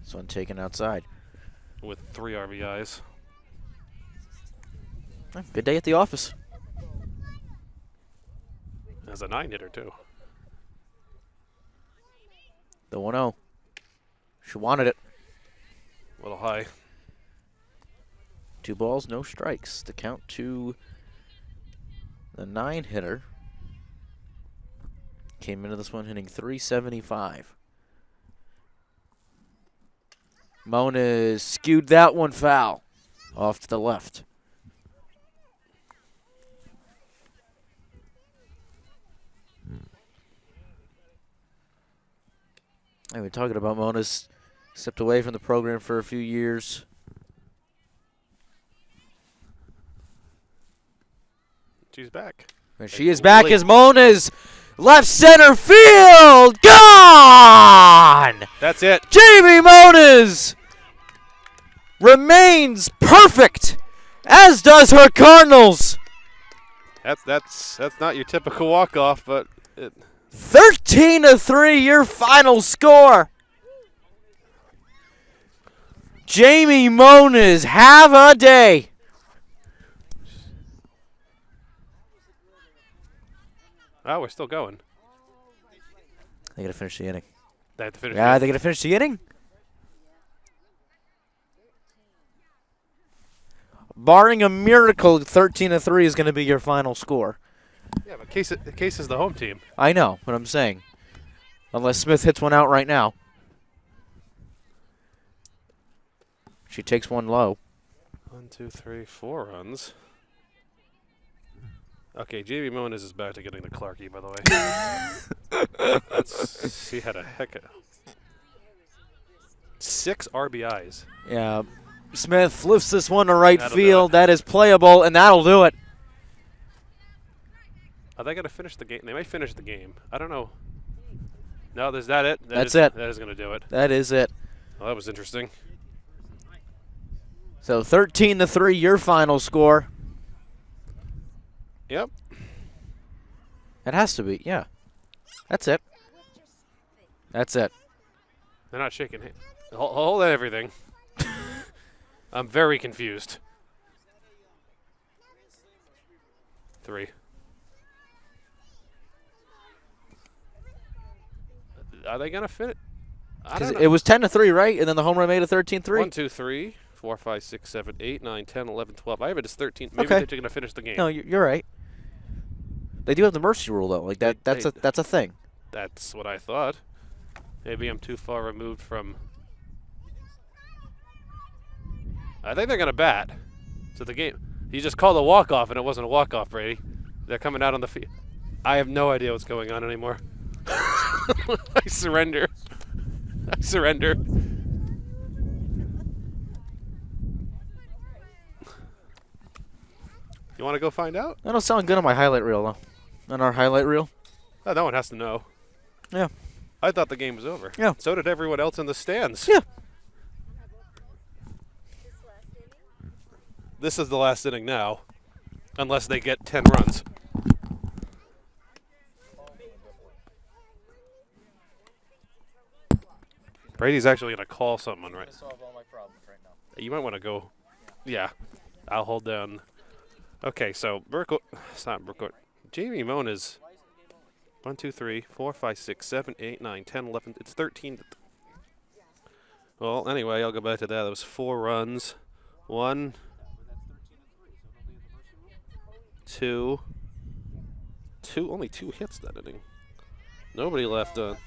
This one taken outside. with 3 RBIs. Good day at the office. As a 9-hitter, too. The 1-0. She wanted it. A little high. 2 balls, no strikes. The count to the 9-hitter. Came into this one hitting .375. Mona skewed that one foul. Off to the left. I've been talking about Mona's stepped away from the program for a few years. She's back. And she is back as Mona's left center field. Gone! That's it. Jamie Moniz remains perfect, as does her Cardinals. That's not your typical walk-off, but 13-3, your final score. Jamie Moniz, have a day. oh, we're still going. They gotta finish the inning. They have to finish. Yeah, they gotta finish the inning. Barring a miracle, 13-3 is gonna be your final score. Yeah, but Case is the home team. I know what I'm saying. Unless Smith hits one out right now. She takes one low. 1, 2, 3, 4 runs. Okay, Jamie Moniz is back to getting the Clarkie, by the way. She had a heck of 6 RBIs. Yeah. Smith lifts this one to right That'll field. That is playable, and that'll do it. Are they going to finish the game? They might finish the game. I don't know. No, is that it? That's it. That is going to do it. That is it. Well, that was interesting. So 13-3, your final score. Yep. It has to be, yeah. That's it. That's it. They're not shaking hands. Hold on, everything. I'm very confused. 3. Are they going to fit it? I don't know. It was 10-3, right? And then the home run made it 13-3? 1, 2, 3, 4, 5, 6, 7, 8, 9, 10, 11, 12. I have it as 13. Maybe Okay. they're going to finish the game. No, you're right. They do have the mercy rule, though. Like that's a thing. That's what I thought. Maybe I'm too far removed from. I think they're going to bat. So the game. You just called a walk-off, and it wasn't a walk-off, Brady. They're coming out on the field. I have no idea what's going on anymore. I surrender. I surrender. You want to go find out? That don't sound good on my highlight reel, though. On our highlight reel. Oh, no one has to know. Yeah. I thought the game was over. Yeah. So did everyone else in the stands. Yeah. This is the last inning now, unless they get 10 runs. Brady's actually going to call someone, right? Solve all my problems right now. You might want to go. Yeah. I'll hold down. Okay, so Burkle. It's not Burkle. Jamie Moniz. 1, 2, 3, 4, 5, 6, 7, 8, 9, 10, 11. It's 13. Well, anyway, I'll go back to that. That was 4 runs. 1, 2, only 2 hits that inning. Nobody left on.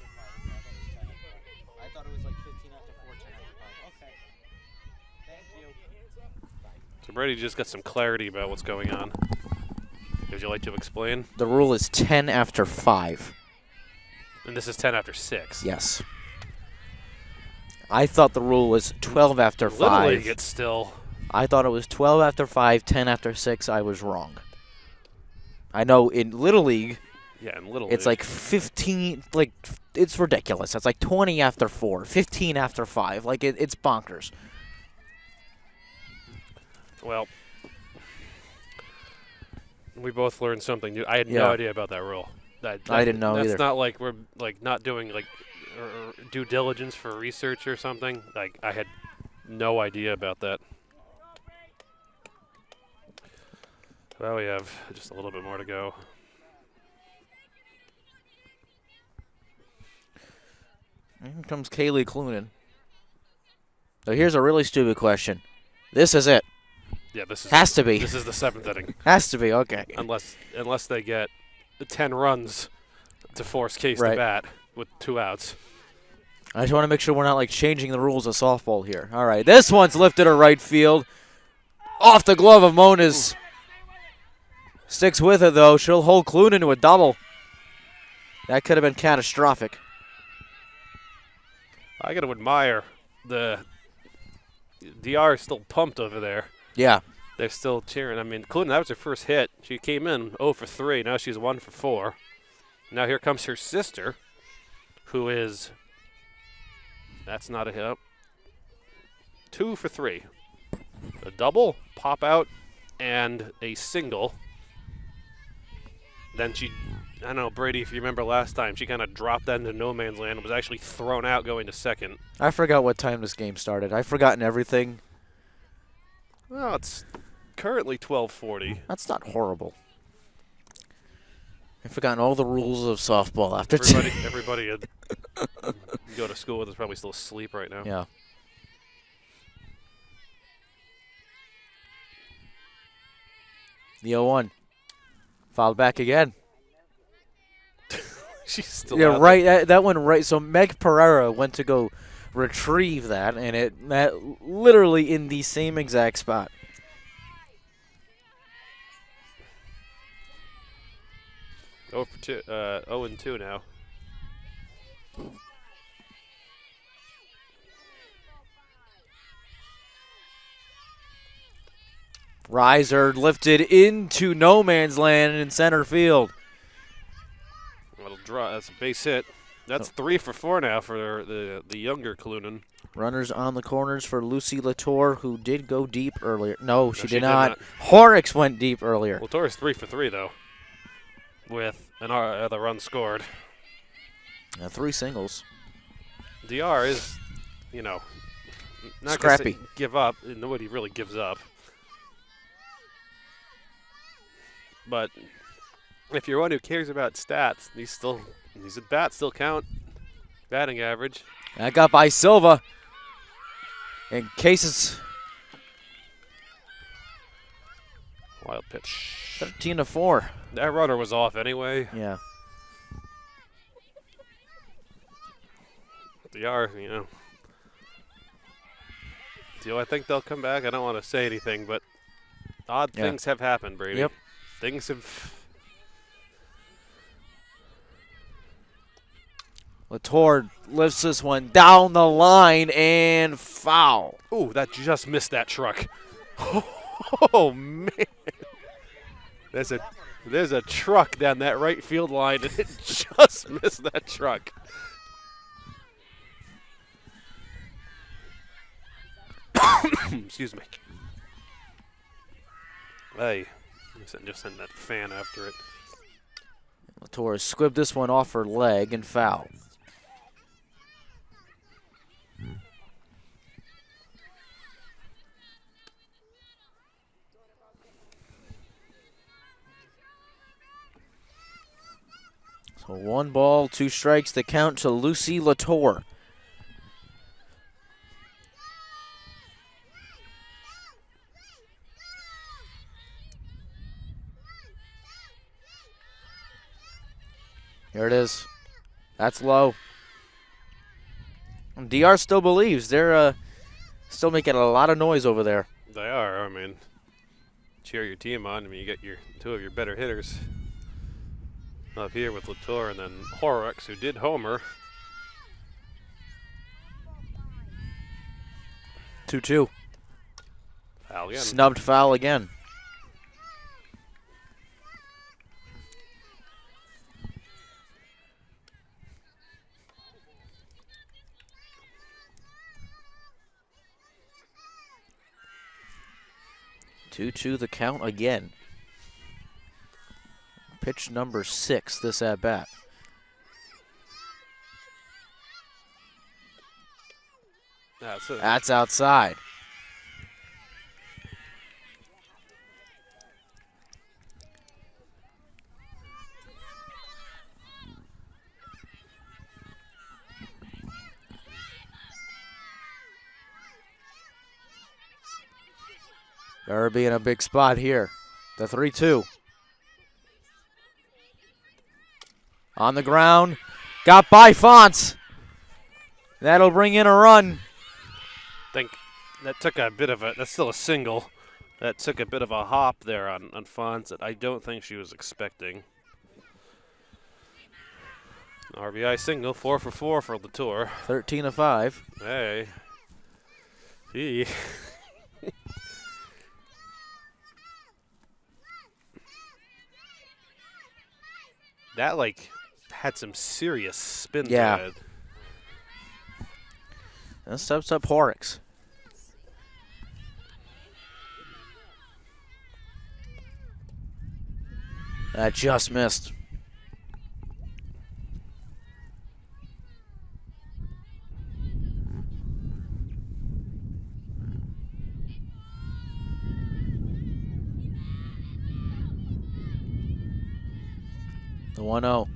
So Brady just got some clarity about what's going on. Would you like to explain? The rule is 10 after 5. And this is 10 after 6. Yes. I thought the rule was 12 after 5. Little League, it's still. I thought it was 12 after 5, 10 after 6. I was wrong. I know in Little League, Yeah, in Little it's League. like 15, like, it's ridiculous. It's like 20 after 4, 15 after 5. Like, it's bonkers. Well, we both learned something new. I had no idea about that rule. I didn't know that's either. That's not like we're like not doing like or due diligence for research or something. Like I had no idea about that. Well, we have just a little bit more to go. Here comes Kaylee Clunan. So here's a really stupid question. This is it. Yeah, this is Has to be. This is the 7th inning. Has to be, okay. Unless they get 10 runs to force Case Right. to bat with 2 outs. I just want to make sure we're not, like, changing the rules of softball here. All right, this one's lifted to right field. Off the glove of Moniz. Sticks with it, though. She'll hold Clunan to a double. That could have been catastrophic. I got to admire the DR is still pumped over there. Yeah. They're still cheering. I mean, Clunan, that was her first hit. She came in 0 for 3. Now she's 1 for 4. Now here comes her sister, who is, that's not a hit, 2 for 3. A double, pop out, and a single. Then she, I don't know, Brady, if you remember last time, she kind of dropped that into no man's land and was actually thrown out going to second. I forgot what time this game started. I've forgotten everything. Well, it's currently 12:40. That's not horrible. I've forgotten all the rules of softball after Everybody had go to school with is probably still asleep right now. Yeah. The 0-1. Fouled back again. She's still Yeah, out right. That one right. So Meg Pereira went to go retrieve that, and that literally in the same exact spot. there. 0-2 now. Riser lifted into no man's land in center field. Little draw. That's a base hit. That's 3 for 4 now for the younger Clunan. Runners on the corners for Lucy Latour, who did go deep earlier. No, she she did did not. not. Horrocks went deep earlier. Latour's 3 for 3 though, with the run scored. 3 singles. DR is, not Scrappy. gonna say give up. Nobody really gives up. But if you're one who cares about stats, these at bats still count. Batting average. That got by Silva. In cases Wild pitch. 13-4. That runner was off anyway. Yeah. DR, do I think they'll come back? I don't want to say anything, but odd things have happened, Brady. Yep. Things have. Latour lifts this one down the line and foul. Ooh, that just missed that truck. Oh man. There's a truck down that right field line and it just missed that truck. Excuse me. Hey, just send that fan after it. Latour squibbed this one off her leg and foul. So 1 ball, 2 strikes, the count to Lucy Latour. Here it is. That's low. DR still believes. They're still making a lot of noise over there. They are. I mean, cheer your team on. I mean, you get your two of your better hitters up here with Latour and then Horrocks, who did homer. 2-2. Foul again. Snubbed foul again. Two the count again. Pitch number 6 this at bat. That's outside. Better be in a big spot here. The 3-2. On the ground. Got by Fonts. That'll bring in a run. I think that took a bit of a, that's still a single. That took a bit of a hop there on Fonts that I don't think she was expecting. RBI single, 4 for 4 for Latour. 13-5. Hey. Gee. That, like, had some serious spin Yeah. to it. And steps up Horrocks. That just missed. The 1-0.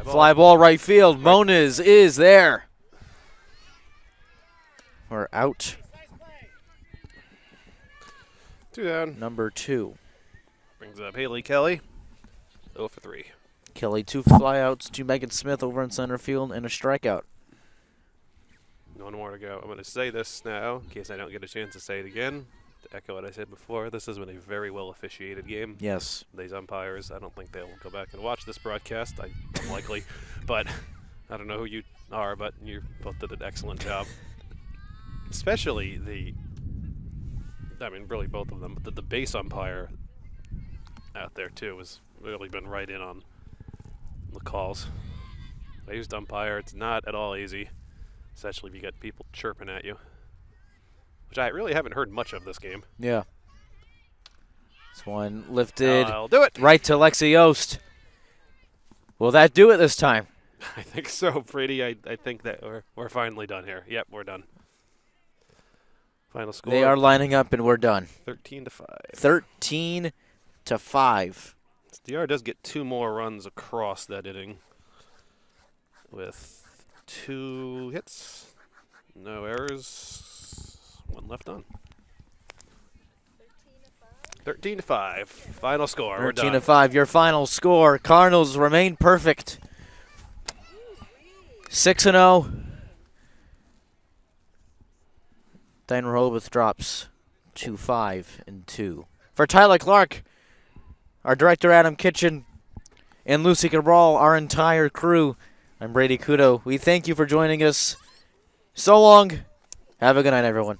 Fly ball right field. Moniz is there. We're out. 2 down. Number 2. Brings up Haley Kelly. 0 for 3. Kelly, 2 flyouts to Megan Smith over in center field and a strikeout. One more to go. I'm going to say this now in case I don't get a chance to say it again. To echo what I said before, this has been a very well officiated game. Yes. These umpires, I don't think they'll go back and watch this broadcast. Unlikely. But I don't know who you are, but you both did an excellent job. Especially really both of them, but the base umpire out there too has really been right in on the calls. I used umpire. It's not at all easy, especially if you get people chirping at you, which I really haven't heard much of this game. Yeah. This one lifted I'll do it. right to Lexi Yost. Will that do it this time? I think so, Brady. I think that we're finally done here. Yep, we're done. Final score. They are lining up and we're done. 13-5. 13-5. DR does get 2 more runs across that inning with 2 hits, no errors, 1 left on. 13-5. Final score. We're done. 13-5. Your final score. Cardinals remain perfect. 6-0. Dighton-Rehoboth drops to 5-2. For Tyler Clark, our director Adam Kitchen, and Lucy Cabral, our entire crew, I'm Brady Kudo. We thank you for joining us. So long. Have a good night, everyone.